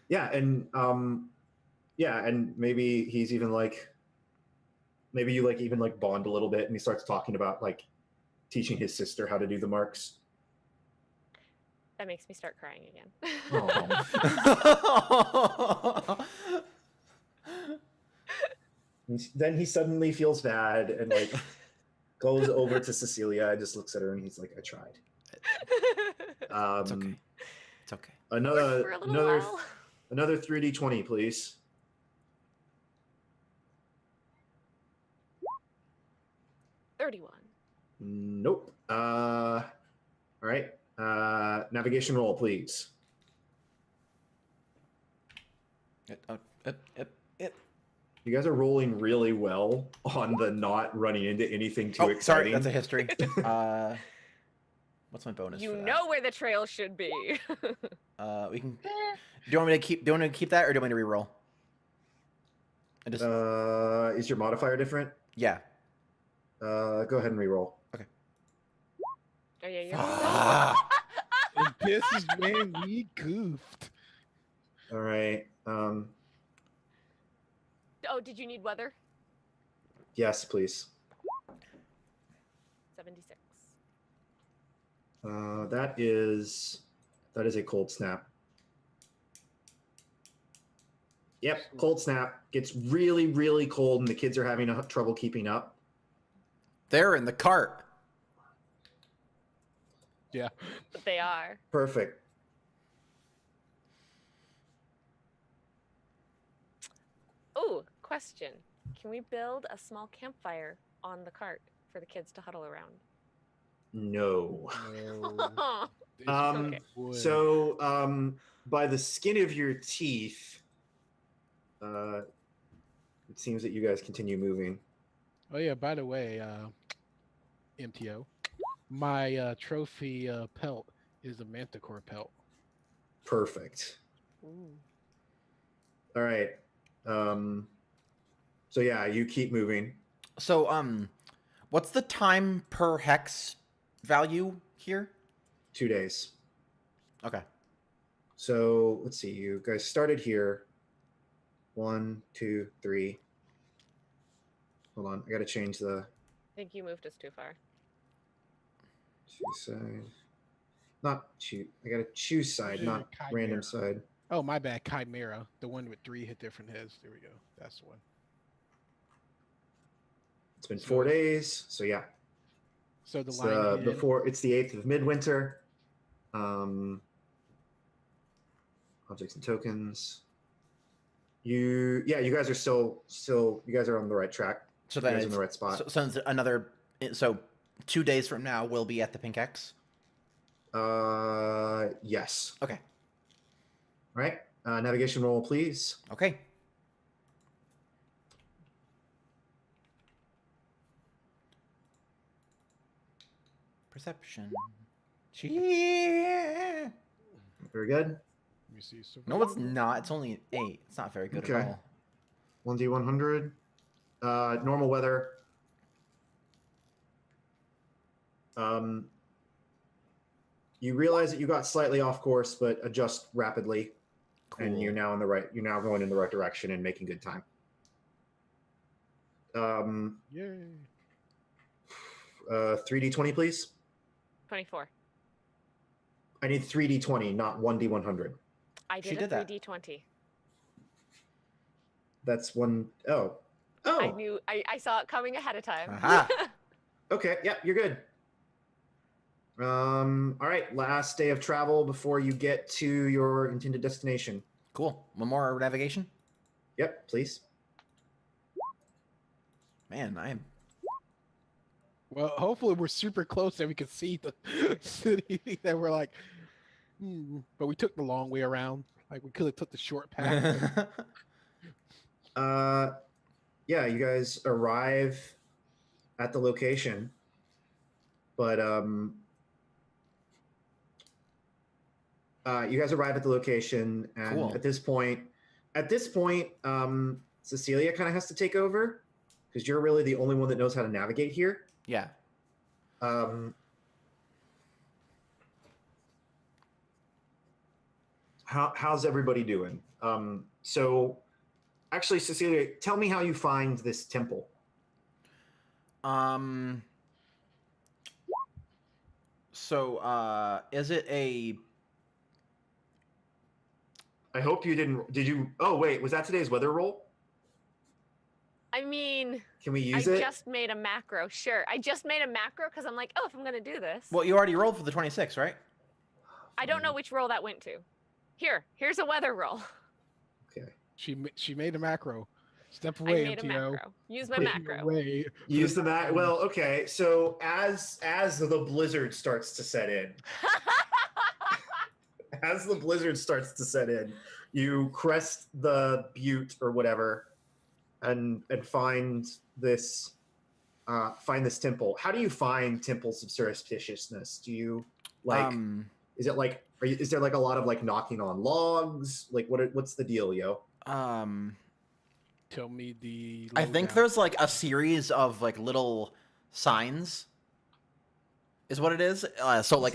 [SPEAKER 1] Yeah, and Yeah, and maybe he's even like, maybe you like even like bond a little bit, and he starts talking about like teaching his sister how to do the marks.
[SPEAKER 3] That makes me start crying again.
[SPEAKER 1] Then he suddenly feels bad and like goes over to Cecilia and just looks at her and he's like, "I tried."
[SPEAKER 2] It's okay. It's okay.
[SPEAKER 1] Another
[SPEAKER 3] For a little
[SPEAKER 1] another
[SPEAKER 3] while.
[SPEAKER 1] another 3d20, please.
[SPEAKER 3] 31.
[SPEAKER 1] Nope. All right. Navigation roll, please. You guys are rolling really well on the not running into anything too
[SPEAKER 2] Oh,
[SPEAKER 1] exciting.
[SPEAKER 2] sorry, that's a history. What's my bonus?
[SPEAKER 3] You
[SPEAKER 2] for that?
[SPEAKER 3] know where the trail should be.
[SPEAKER 2] We can. Do you want me to keep? Do you want to keep that, or do you want me to reroll? I just.
[SPEAKER 1] Is your modifier different?
[SPEAKER 2] Yeah.
[SPEAKER 1] Go ahead and reroll.
[SPEAKER 2] Okay.
[SPEAKER 3] Oh yeah, you're.
[SPEAKER 4] And this is when we goofed.
[SPEAKER 1] All right.
[SPEAKER 3] Oh, did you need weather?
[SPEAKER 1] Yes, please.
[SPEAKER 3] 76.
[SPEAKER 1] That is a cold snap. Yep, cold snap. Gets really, really cold, and the kids are having trouble keeping up.
[SPEAKER 2] They're in the cart.
[SPEAKER 4] Yeah.
[SPEAKER 3] But they are.
[SPEAKER 1] Perfect.
[SPEAKER 3] Oh, question. Can we build a small campfire on the cart for the kids to huddle around?
[SPEAKER 1] No.
[SPEAKER 4] No. This
[SPEAKER 3] Okay.
[SPEAKER 4] would-
[SPEAKER 1] So, by the skin of your teeth, it seems that you guys continue moving.
[SPEAKER 4] Oh yeah, by the way, MTO, my trophy pelt is a manticore pelt.
[SPEAKER 1] Perfect.
[SPEAKER 3] Ooh.
[SPEAKER 1] All right. So yeah, you keep moving.
[SPEAKER 2] So, what's the time per hex value here?
[SPEAKER 1] 2 days.
[SPEAKER 2] Okay.
[SPEAKER 1] So let's see. You guys started here. 1, 2, 3. Hold on. I got to change the
[SPEAKER 3] I think you moved us too far.
[SPEAKER 1] choose side. Not choose. I got to choose side,
[SPEAKER 4] Choose
[SPEAKER 1] not
[SPEAKER 4] Chimera.
[SPEAKER 1] random side.
[SPEAKER 4] Oh, my bad, Chimera, the one with 3 hit different heads. There we go. That's the one.
[SPEAKER 1] It's been
[SPEAKER 4] So-
[SPEAKER 1] 4 days. So yeah.
[SPEAKER 4] So the
[SPEAKER 1] It's
[SPEAKER 4] line ahead.
[SPEAKER 1] it's the 8th of midwinter. Objects and tokens. You guys are still you guys are on the right track.
[SPEAKER 2] So
[SPEAKER 1] You
[SPEAKER 2] then
[SPEAKER 1] guys are in
[SPEAKER 2] it's,
[SPEAKER 1] the right spot.
[SPEAKER 2] so it's another. So 2 days from now, we'll be at the Pink X.
[SPEAKER 1] Yes.
[SPEAKER 2] Okay.
[SPEAKER 1] All right. Navigation roll, please.
[SPEAKER 2] Okay. Perception. Yeah.
[SPEAKER 1] Very good.
[SPEAKER 4] Let me see.
[SPEAKER 2] No, it's not. It's only an 8. It's not very good
[SPEAKER 1] Okay.
[SPEAKER 2] at all.
[SPEAKER 1] 1d100. Normal weather. You realize that you got slightly off course, but adjust rapidly,
[SPEAKER 2] Cool.
[SPEAKER 1] and you're now going in the right direction and making good time.
[SPEAKER 4] Yay.
[SPEAKER 1] 3d20, please.
[SPEAKER 3] 24.
[SPEAKER 1] I need 3d20, not 1d100.
[SPEAKER 3] I
[SPEAKER 2] She
[SPEAKER 3] did a
[SPEAKER 2] did that.
[SPEAKER 3] 3d20.
[SPEAKER 1] That's one oh.
[SPEAKER 3] I knew I saw it coming ahead of time.
[SPEAKER 2] Aha.
[SPEAKER 1] Okay, yeah, you're good. All right, last day of travel before you get to your intended destination.
[SPEAKER 2] Cool. One more navigation.
[SPEAKER 1] Yep, please.
[SPEAKER 2] Man, I am.
[SPEAKER 4] Well, hopefully we're super close that we can see the city that we're like, but we took the long way around. Like we could have took the short path.
[SPEAKER 1] Yeah, you guys arrive at the location, but you guys arrive at the location, and
[SPEAKER 2] Cool.
[SPEAKER 1] at this point, Cecilia kind of has to take over because you're really the only one that knows how to navigate here.
[SPEAKER 2] Yeah.
[SPEAKER 1] How's everybody doing? So Actually, Cecilia, tell me how you find this temple.
[SPEAKER 2] So, is it a?
[SPEAKER 1] I hope you didn't. Did you? Oh wait, was that today's weather roll?
[SPEAKER 3] I mean,
[SPEAKER 1] Can we
[SPEAKER 3] I
[SPEAKER 1] use it?
[SPEAKER 3] just made a macro. Sure, I just made a macro because I'm like, oh, if I'm gonna do this,
[SPEAKER 2] Well, you already rolled for the 26, right?
[SPEAKER 3] I don't know which roll that went to. Here's a weather roll.
[SPEAKER 1] Okay.
[SPEAKER 4] She made a macro. Step
[SPEAKER 3] I
[SPEAKER 4] away,
[SPEAKER 3] made a
[SPEAKER 4] MTO.
[SPEAKER 3] macro. Use my
[SPEAKER 4] Pushing
[SPEAKER 3] macro.
[SPEAKER 4] away.
[SPEAKER 1] Use the mat. Well, okay. So as the blizzard starts to set in, you crest the butte or whatever, and find this temple. How do you find temples of surreptitiousness? Do you like? Is it like? Is there like a lot of like knocking on logs? Like what's the deal, yo?
[SPEAKER 4] Tell me the.
[SPEAKER 2] I think
[SPEAKER 4] lowdown.
[SPEAKER 2] there's like a series of like little signs, is what it is. So like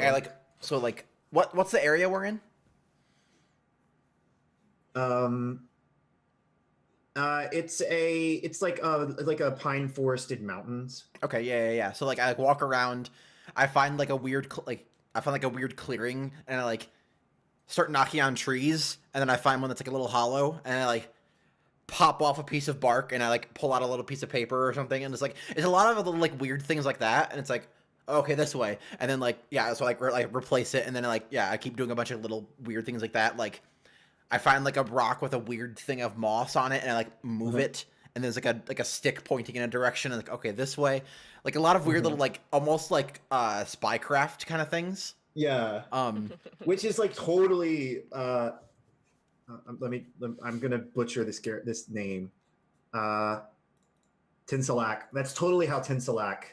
[SPEAKER 2] what's the area we're in?
[SPEAKER 1] It's like a pine forested mountains.
[SPEAKER 2] Okay, yeah. So like I like walk around, I find like a weird clearing, and I like start knocking on trees, and then I find one that's like a little hollow, and I like pop off a piece of bark, and I like pull out a little piece of paper or something, and it's a lot of little like weird things like that, and it's like, okay, this way, and then like so like replace it, and then like I keep doing a bunch of little weird things like that. Like I find like a rock with a weird thing of moss on it, and I like move it, and there's like a stick pointing in a direction, and like, okay, this way. Like a lot of weird little like almost like spycraft kind of things.
[SPEAKER 1] Yeah. Which is like totally I'm gonna butcher this name. Tinselak. That's totally how Tinselak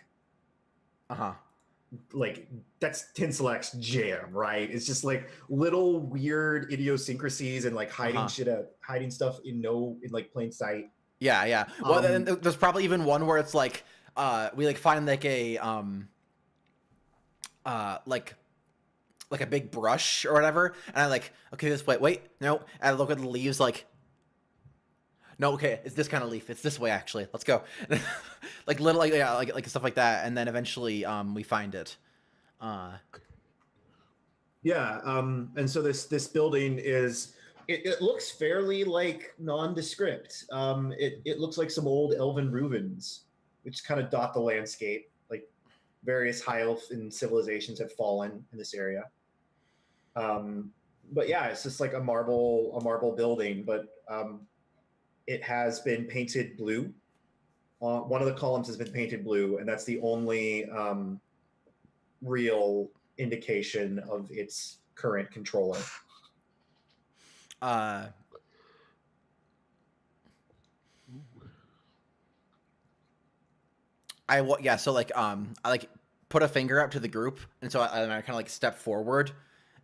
[SPEAKER 1] like that's Tinselak's jam, right? It's just like little weird idiosyncrasies and like hiding stuff in like plain sight.
[SPEAKER 2] Yeah. Well, then there's probably even one where it's like we like find like a like a big brush or whatever, and I like, okay, this way, wait, no, and I look at the leaves like, no, okay, it's this kind of leaf, it's this way actually, let's go. Like little like stuff like that, and then eventually we find it.
[SPEAKER 1] And so this building is it looks fairly like nondescript. It looks like some old elven ruins which kind of dot the landscape. Like various high elfin civilizations have fallen in this area. But yeah, it's just like a marble building, but it has been painted blue. One of the columns has been painted blue, and that's the only real indication of its current controller.
[SPEAKER 2] So like I like put a finger up to the group, and so I kind of like step forward,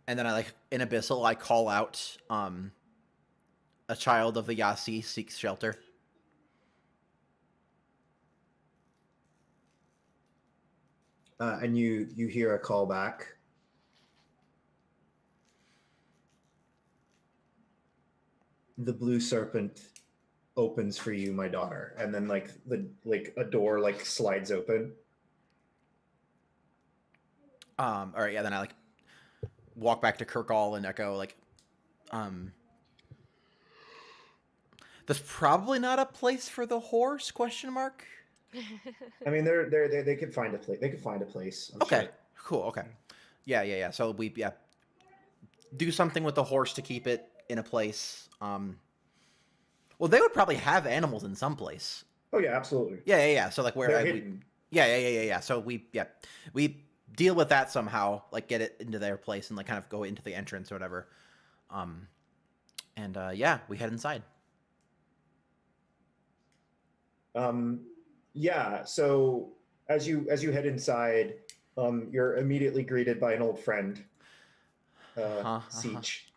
[SPEAKER 2] and then I like in Abyssal I call out a child of the Yasi seeks shelter.
[SPEAKER 1] And you hear a call back. The blue serpent opens for you, my daughter, and then like a door like slides open.
[SPEAKER 2] All right, yeah. Then I like walk back to Kirkall and Echo. Like, there's probably not a place for the horse? Question mark.
[SPEAKER 1] I mean, they could find a place. They could find a place. I'm
[SPEAKER 2] okay,
[SPEAKER 1] sure.
[SPEAKER 2] Cool. Okay, yeah. So we do something with the horse to keep it in a place. Well, they would probably have animals in some place.
[SPEAKER 1] Oh yeah, absolutely.
[SPEAKER 2] Yeah. So like where?
[SPEAKER 1] They're hidden.
[SPEAKER 2] Yeah. So we deal with that somehow, like get it into their place and like kind of go into the entrance or whatever. We head inside.
[SPEAKER 1] Yeah. So as you head inside, you're immediately greeted by an old friend, Siege.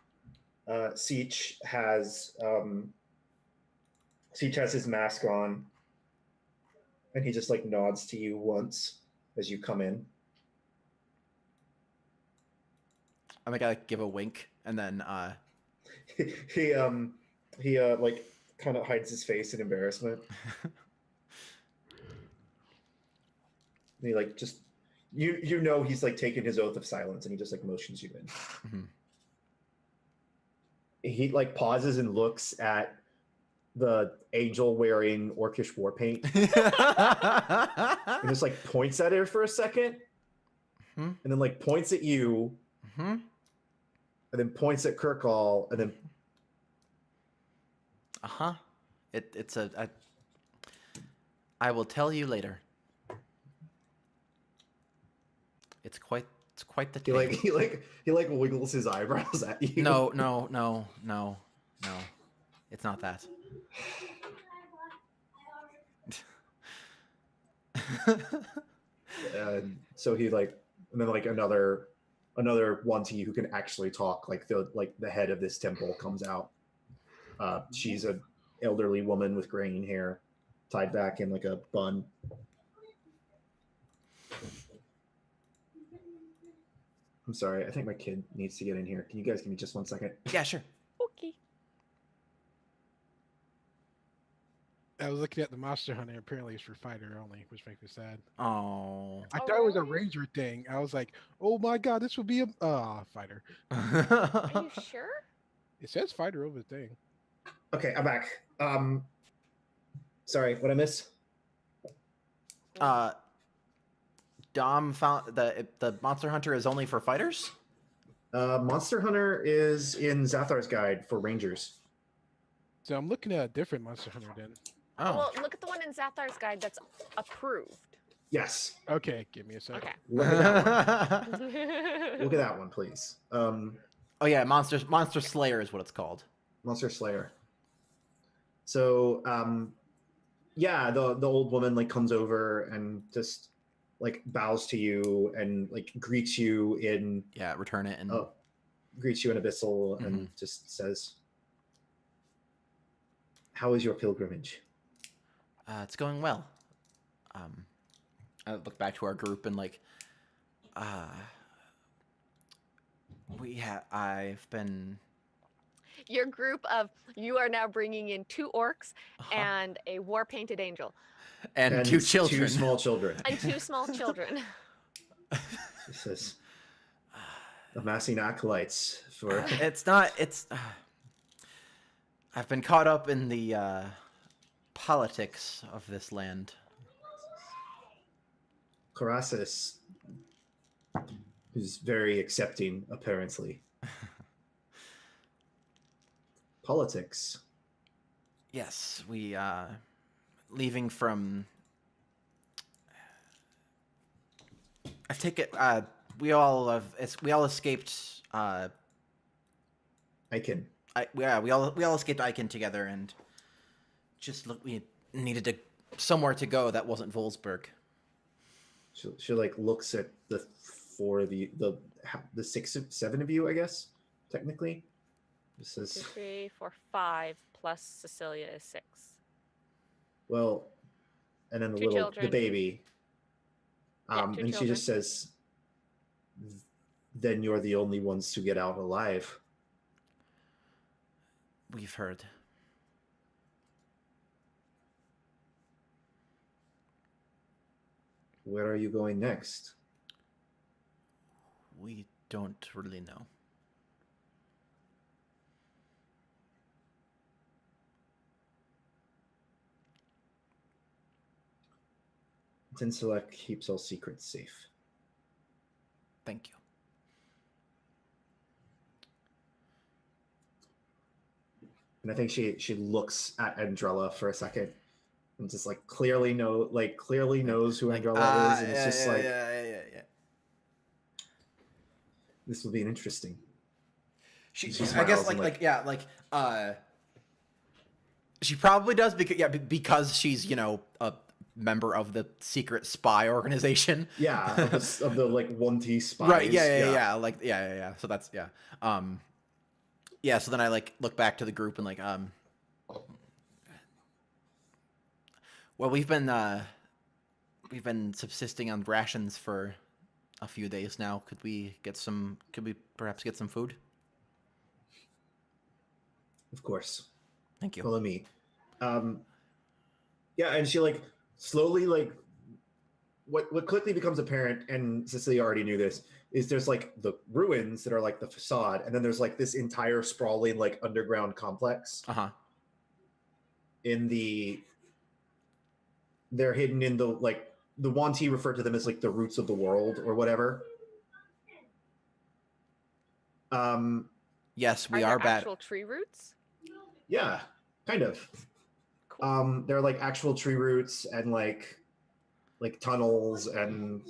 [SPEAKER 1] Siege has his mask on, and he just like nods to you once as you come in.
[SPEAKER 2] I'm gonna give a wink, and then
[SPEAKER 1] he like kind of hides his face in embarrassment. And he like just you know he's like taken his oath of silence, and he just like motions you in.
[SPEAKER 2] Mhm.
[SPEAKER 1] He like pauses and looks at the angel wearing orcish war paint, and just like points at it for a second,
[SPEAKER 2] Mhm.
[SPEAKER 1] and then like points at you,
[SPEAKER 2] Mhm.
[SPEAKER 1] and then points at Kirkall, and then
[SPEAKER 2] Uh-huh. It's a I will tell you later. It's quite the
[SPEAKER 1] he
[SPEAKER 2] tale.
[SPEAKER 1] like wiggles his eyebrows at you.
[SPEAKER 2] No. It's not that.
[SPEAKER 1] And so he like, and then like another one to you who can actually talk, like the head of this temple comes out. She's an elderly woman with graying hair, tied back in like a bun. I'm sorry, I think my kid needs to get in here. Can you guys give me just 1 second?
[SPEAKER 2] Yeah, sure.
[SPEAKER 3] Okay.
[SPEAKER 4] I was looking at the Monster Hunter. Apparently, it's for fighter only, which makes me sad.
[SPEAKER 2] Oh.
[SPEAKER 4] I
[SPEAKER 3] Oh,
[SPEAKER 4] thought it was a
[SPEAKER 3] really?
[SPEAKER 4] ranger thing. I was like, oh my god, this would be a fighter.
[SPEAKER 3] Are you sure?
[SPEAKER 4] It says fighter over the thing.
[SPEAKER 1] Okay, I'm back. Sorry, what I miss?
[SPEAKER 2] Dom found the Monster Hunter is only for fighters?
[SPEAKER 1] Monster Hunter is in Zathar's guide for rangers.
[SPEAKER 4] So I'm looking at a different Monster Hunter then.
[SPEAKER 2] Oh.
[SPEAKER 3] Well, look at the one in Zathar's guide that's approved.
[SPEAKER 1] Yes,
[SPEAKER 4] Okay, give me a second.
[SPEAKER 3] Okay.
[SPEAKER 1] look at that one. Look at that one, please.
[SPEAKER 2] Oh yeah, Monster Slayer is what it's called.
[SPEAKER 1] Monster Slayer. So, yeah, the old woman like comes over and just like bows to you and like greets you in
[SPEAKER 2] Yeah, return it and
[SPEAKER 1] greets you in Abyssal and just says, "How is your pilgrimage?"
[SPEAKER 2] It's going well. I look back to our group and like, I've been.
[SPEAKER 3] Your group of you are now bringing in 2 orcs and a war painted angel
[SPEAKER 2] And 2 children.
[SPEAKER 1] 2 small children.
[SPEAKER 3] and 2 small children.
[SPEAKER 1] She says, "Amassing acolytes for."
[SPEAKER 2] It's not. It's. I've been caught up in the politics of this land.
[SPEAKER 1] Karasis, who's very accepting, apparently. Politics.
[SPEAKER 2] Yes, we leaving from. I take it. We all escaped.
[SPEAKER 1] I can.
[SPEAKER 2] We all escaped Icon together, and just look. We needed somewhere to go that wasn't Wolfsburg.
[SPEAKER 1] She like looks at the 4 of you, the 6 7 of you, I guess, technically. This
[SPEAKER 3] 2,
[SPEAKER 1] is
[SPEAKER 3] 3, 4, 5 plus Cecilia is 6.
[SPEAKER 1] well, and then the
[SPEAKER 3] 2
[SPEAKER 1] the
[SPEAKER 3] children.
[SPEAKER 1] baby.
[SPEAKER 3] Yeah, 2
[SPEAKER 1] And
[SPEAKER 3] children.
[SPEAKER 1] she just says, "Then you're the only ones to get out alive."
[SPEAKER 2] We've heard.
[SPEAKER 1] Where are you going next?
[SPEAKER 2] We don't really know.
[SPEAKER 1] Tinselek keeps all secrets safe.
[SPEAKER 2] Thank you.
[SPEAKER 1] And I think she looks at Andrella for a second and just like clearly knows who Andrella is, and it's just like
[SPEAKER 2] yeah.
[SPEAKER 1] this will be an interesting. She
[SPEAKER 2] I guess
[SPEAKER 1] smiles and,
[SPEAKER 2] she probably does because she's a member of the secret spy organization.
[SPEAKER 1] Yeah, of the like 1T spies.
[SPEAKER 2] Right. Yeah. So that's yeah. So then I like look back to the group and like well, we've been subsisting on rations for a few days now. Could we perhaps get some food?
[SPEAKER 1] Of course.
[SPEAKER 2] Thank you.
[SPEAKER 1] Follow me. Um, yeah, and she like slowly like what quickly becomes apparent, and Cecilia already knew this, is there's like the ruins that are like the facade, and then there's like this entire sprawling like underground complex
[SPEAKER 2] Uh huh.
[SPEAKER 1] in the they're hidden in the like the Wanti referred to them as like the roots of the world or whatever. Um,
[SPEAKER 2] Yes, we
[SPEAKER 3] there
[SPEAKER 2] are bad.
[SPEAKER 3] actual tree roots?
[SPEAKER 1] yeah, kind of.
[SPEAKER 3] Cool.
[SPEAKER 1] There are like actual tree roots and like tunnels and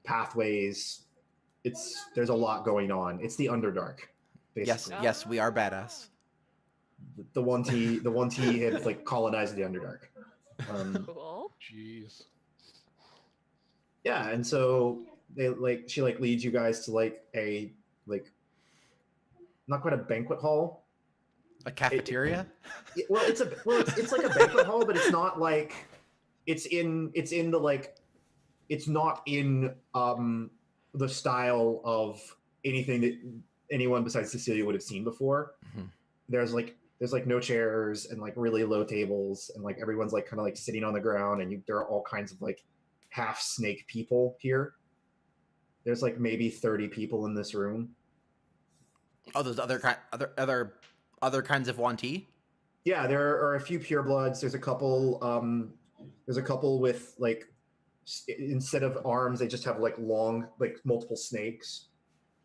[SPEAKER 1] pathways. There's a lot going on. It's the Underdark,
[SPEAKER 2] Yes,
[SPEAKER 1] basically.
[SPEAKER 2] yes, we are badass.
[SPEAKER 1] The one T had like colonized the Underdark.
[SPEAKER 3] Cool.
[SPEAKER 4] Jeez.
[SPEAKER 1] Yeah, and so she like leads you guys to like a like not quite a banquet hall.
[SPEAKER 2] A cafeteria?
[SPEAKER 1] Well, it's like a banquet hall, but it's not like it's in the like it's not in the style of anything that anyone besides Cecilia would have seen before.
[SPEAKER 2] Mhm.
[SPEAKER 1] There's like no chairs and like really low tables, and like everyone's like kind of like sitting on the ground, and there are all kinds of like half snake people here. There's like maybe 30 people in this room.
[SPEAKER 2] Oh, there's other kinds of Wanti?
[SPEAKER 1] Yeah, there are a few purebloods. There's a couple with like instead of arms they just have like long like multiple snakes.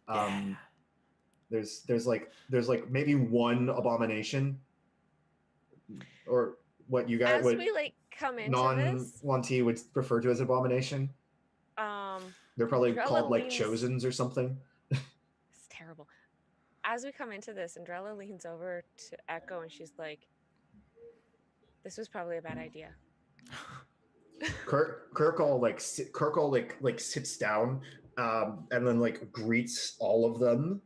[SPEAKER 2] Yeah.
[SPEAKER 1] There's like maybe one abomination, or what you guys
[SPEAKER 3] As
[SPEAKER 1] would
[SPEAKER 3] we like come into
[SPEAKER 1] non
[SPEAKER 3] this,
[SPEAKER 1] Wanti would refer to as abomination. They're probably
[SPEAKER 3] Drella
[SPEAKER 1] called like
[SPEAKER 3] leans-
[SPEAKER 1] chosens or something.
[SPEAKER 3] It's terrible. As we come into this, Andrella leans over to Echo and she's like, "This was probably a bad idea."
[SPEAKER 1] Kirk all like sits down, and then like greets all of them,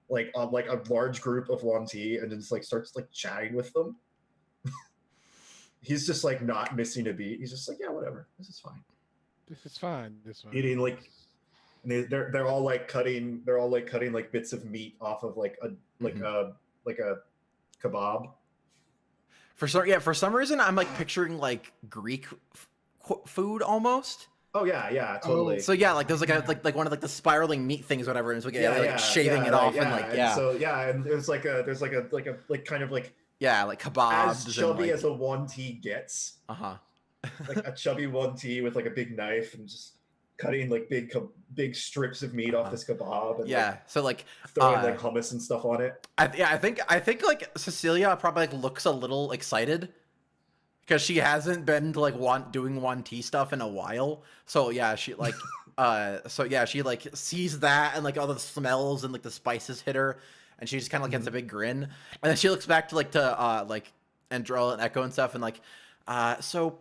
[SPEAKER 1] like on like a large group of Wanti, and then just like starts like chatting with them. He's just like not missing a beat. He's just like, yeah, whatever, this is fine.
[SPEAKER 4] This is fine. This is fine.
[SPEAKER 1] Eating like, and they're all like cutting like bits of meat off of like a kebab.
[SPEAKER 2] For some reason, I'm like picturing like Greek food almost.
[SPEAKER 1] Oh yeah, totally.
[SPEAKER 2] So yeah, like there's like one of like the spiraling meat things, whatever, and it's like shaving it off and like
[SPEAKER 1] and so and there's like a kind of like
[SPEAKER 2] like kebabs
[SPEAKER 1] as chubby
[SPEAKER 2] and,
[SPEAKER 1] as a Wanti gets. Like a chubby Wanti with like a big knife and just cutting like big strips of meat off this kebab. And, like,
[SPEAKER 2] so like
[SPEAKER 1] throwing like hummus and stuff on it.
[SPEAKER 2] I think like Cecilia probably like looks a little excited because she hasn't been to like doing Wanti stuff in a while. So yeah, she like she like sees that and like all the smells and like the spices hit her, and she just kind of like gets a big grin, and then she looks back to like Andrella and Echo and stuff, and like so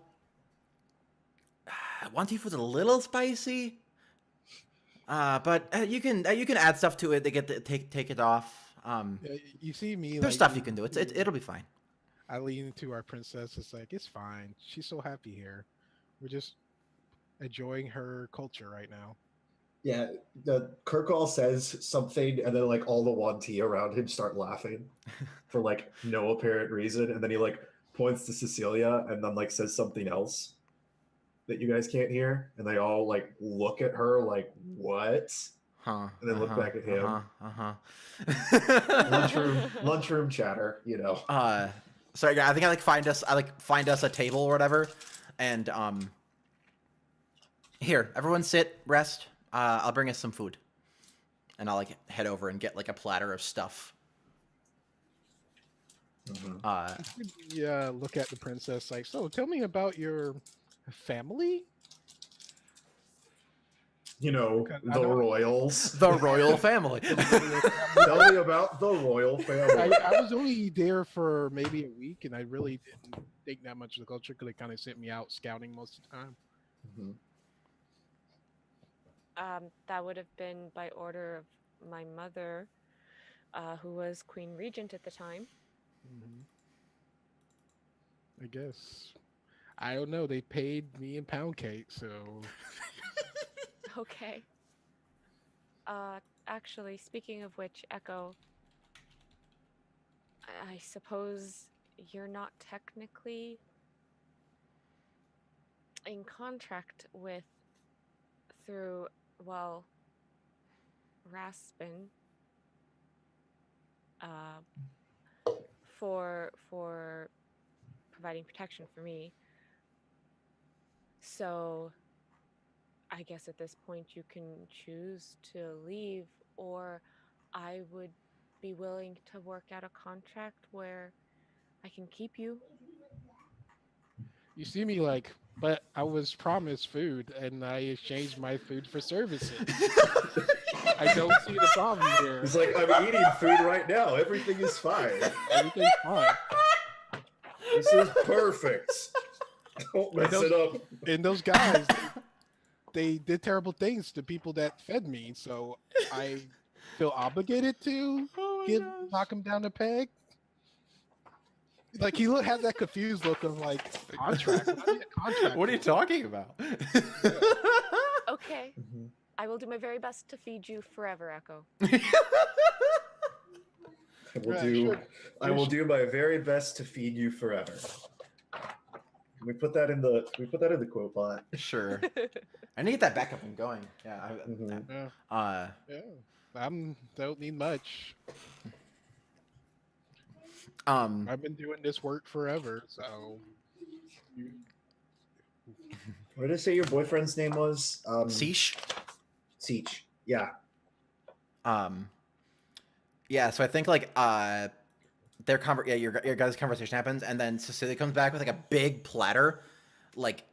[SPEAKER 2] Wanti food's a little spicy, but you can add stuff to it. They get to take it off.
[SPEAKER 4] You see me.
[SPEAKER 2] There's
[SPEAKER 4] like,
[SPEAKER 2] stuff you can do. It'll be fine.
[SPEAKER 4] I lean into our princess. It's like, it's fine. She's so happy here. We're just enjoying her culture right now.
[SPEAKER 1] Yeah, the Kirkall says something, and then like all the Wanti around him start laughing for like no apparent reason, and then he like points to Cecilia and then like says something else that you guys can't hear, and they all like look at her like, what? And then look back at him. Lunchroom chatter, you know.
[SPEAKER 2] So yeah, I think I find us a table or whatever, and here, everyone sit, rest. I'll bring us some food, and I'll like head over and get like a platter of stuff.
[SPEAKER 4] Yeah, look at the princess like, so tell me about your family.
[SPEAKER 1] You know, the royals.
[SPEAKER 2] The royal family.
[SPEAKER 1] Tell me about the royal family.
[SPEAKER 4] I was only there for maybe a week, and I really didn't think that much of the culture because they kind of sent me out scouting most of the time.
[SPEAKER 3] That would have been by order of my mother, who was Queen Regent at the time.
[SPEAKER 4] I guess. I don't know. They paid me in pound cake, so.
[SPEAKER 3] Okay. Actually, speaking of which, Echo, I suppose you're not technically in contract with through, well, Raspin for providing protection for me. So I guess at this point you can choose to leave, or I would be willing to work out a contract where I can keep you.
[SPEAKER 4] You see me like, but I was promised food, and I exchanged my food for services. I don't see the problem here.
[SPEAKER 1] He's like, I'm eating food right now. Everything is fine.
[SPEAKER 4] Everything's fine.
[SPEAKER 1] This is perfect. Don't mess it up.
[SPEAKER 4] And those guys, they did terrible things to people that fed me, so I feel obligated to knock him down a peg. Like he had that confused look of like contract. I need a contract.
[SPEAKER 2] What are you talking about?
[SPEAKER 3] Okay. I will do my very best to feed you forever, Echo.
[SPEAKER 1] I will do my very best to feed you forever. We put that in the quote bot.
[SPEAKER 2] Sure. I need that back up and going. Yeah.
[SPEAKER 4] Don't need much. I've been doing this work forever, so.
[SPEAKER 1] What did I say your boyfriend's name was?
[SPEAKER 2] Seesh.
[SPEAKER 1] Seech. Yeah.
[SPEAKER 2] Yeah. So I think like your guys' conversation happens, and then Cecilia comes back with like a big platter, like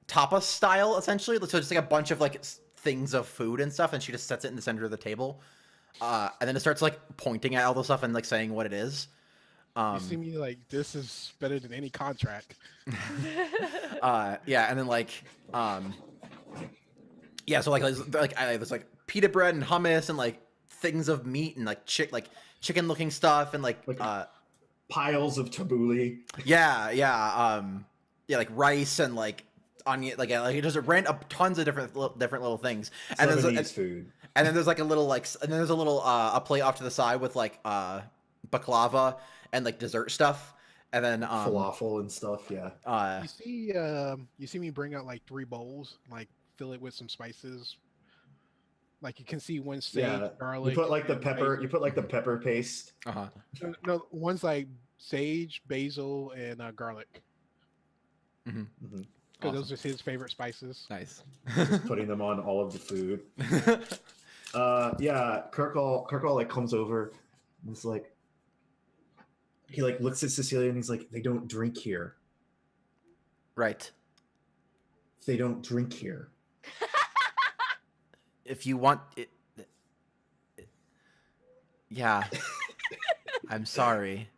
[SPEAKER 2] tapas style, essentially. So just like a bunch of like things of food and stuff, and she just sets it in the center of the table, and then it starts like pointing at all the stuff and like saying what it is.
[SPEAKER 4] You see me like, this is better than any contract.
[SPEAKER 2] Yeah, and then like yeah, so there's like pita bread and hummus and like things of meat and like chicken looking stuff and like
[SPEAKER 1] piles of tabbouleh.
[SPEAKER 2] Yeah, like rice and like onion, like it just ran up tons of different little things. And
[SPEAKER 1] there's food.
[SPEAKER 2] And then there's like a little a plate off to the side with like baklava and like dessert stuff, and then
[SPEAKER 1] falafel and stuff. Yeah.
[SPEAKER 4] You see me bring out like 3 bowls, like fill it with some spices. Like you can see one sage, garlic.
[SPEAKER 1] You put like the pepper. You put like the pepper paste.
[SPEAKER 4] No, one's like sage, basil, and garlic.
[SPEAKER 2] Mm-hmm.
[SPEAKER 4] Because
[SPEAKER 2] Awesome.
[SPEAKER 4] those are his favorite spices.
[SPEAKER 2] Nice.
[SPEAKER 1] Just putting them on all of the food. Yeah, Kirkall like comes over and is like, he like looks at Cecilia and he's like, they don't drink here.
[SPEAKER 2] Right.
[SPEAKER 1] They don't drink here.
[SPEAKER 2] If you want it, yeah. I'm sorry.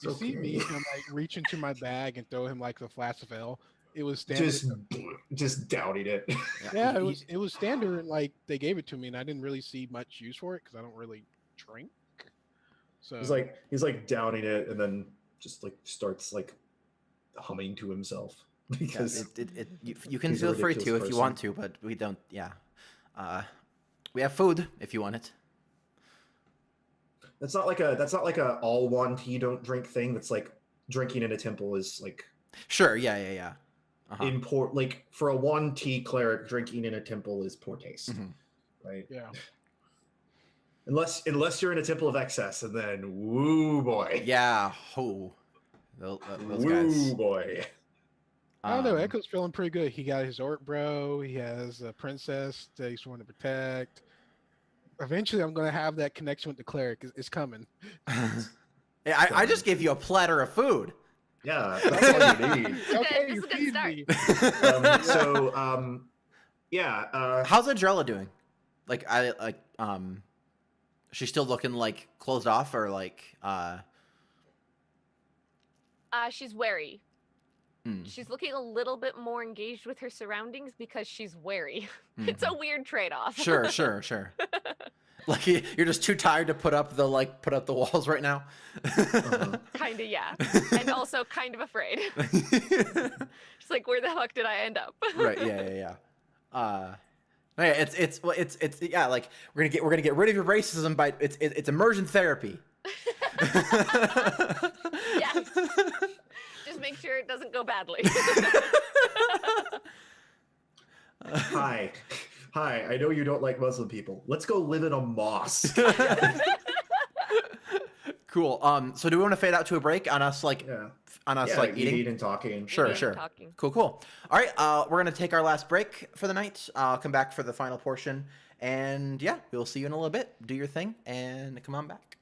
[SPEAKER 4] You see me and like reach into my bag and throw him like the flask of ale. It was standard.
[SPEAKER 1] Just doubting it.
[SPEAKER 4] Yeah, it was standard. Like they gave it to me, and I didn't really see much use for it because I don't really drink. So
[SPEAKER 1] he's like downing it, and then just like starts like humming to himself because
[SPEAKER 2] you can feel free to if you want to, but we don't. Yeah, we have food if you want it.
[SPEAKER 1] That's not like a all one tea don't drink thing. That's like drinking in a temple is like
[SPEAKER 2] sure. Yeah.
[SPEAKER 1] Import like for a 1 tea cleric, drinking in a temple is poor taste, right?
[SPEAKER 4] Yeah.
[SPEAKER 1] Unless you're in a temple of excess, and then woo boy.
[SPEAKER 2] Yeah. Those guys.
[SPEAKER 1] Woo boy.
[SPEAKER 4] I don't know. Echo's feeling pretty good. He got his orc bro. He has a princess that he's wanting to protect. Eventually, I'm going to have that connection with the cleric. It's coming.
[SPEAKER 2] I just gave you a platter of food.
[SPEAKER 1] Yeah, that's all you need.
[SPEAKER 4] Okay,
[SPEAKER 3] This is a good start.
[SPEAKER 1] Yeah.
[SPEAKER 2] How's Adrella doing? She's still looking like closed off or like
[SPEAKER 3] She's wary. She's looking a little bit more engaged with her surroundings because she's wary. It's a weird trade-off.
[SPEAKER 2] Sure. Like you're just too tired to put up the walls right now.
[SPEAKER 3] Kinda, yeah. And also kind of afraid. Just like, where the fuck did I end up?
[SPEAKER 2] Right. Yeah. Yeah, it's yeah, like we're gonna get rid of your racism by it's immersion therapy.
[SPEAKER 3] Yes. Just make sure it doesn't go badly.
[SPEAKER 1] Hi. I know you don't like Muslim people. Let's go live in a mosque.
[SPEAKER 2] Cool. So do we want to fade out to a break on us like
[SPEAKER 1] Yeah.
[SPEAKER 2] eating?
[SPEAKER 1] Eating and talking.
[SPEAKER 2] Sure,
[SPEAKER 3] Eating and
[SPEAKER 2] sure.
[SPEAKER 3] talking.
[SPEAKER 2] Cool. All right, we're gonna take our last break for the night. I'll come back for the final portion, and yeah, we'll see you in a little bit. Do your thing and come on back.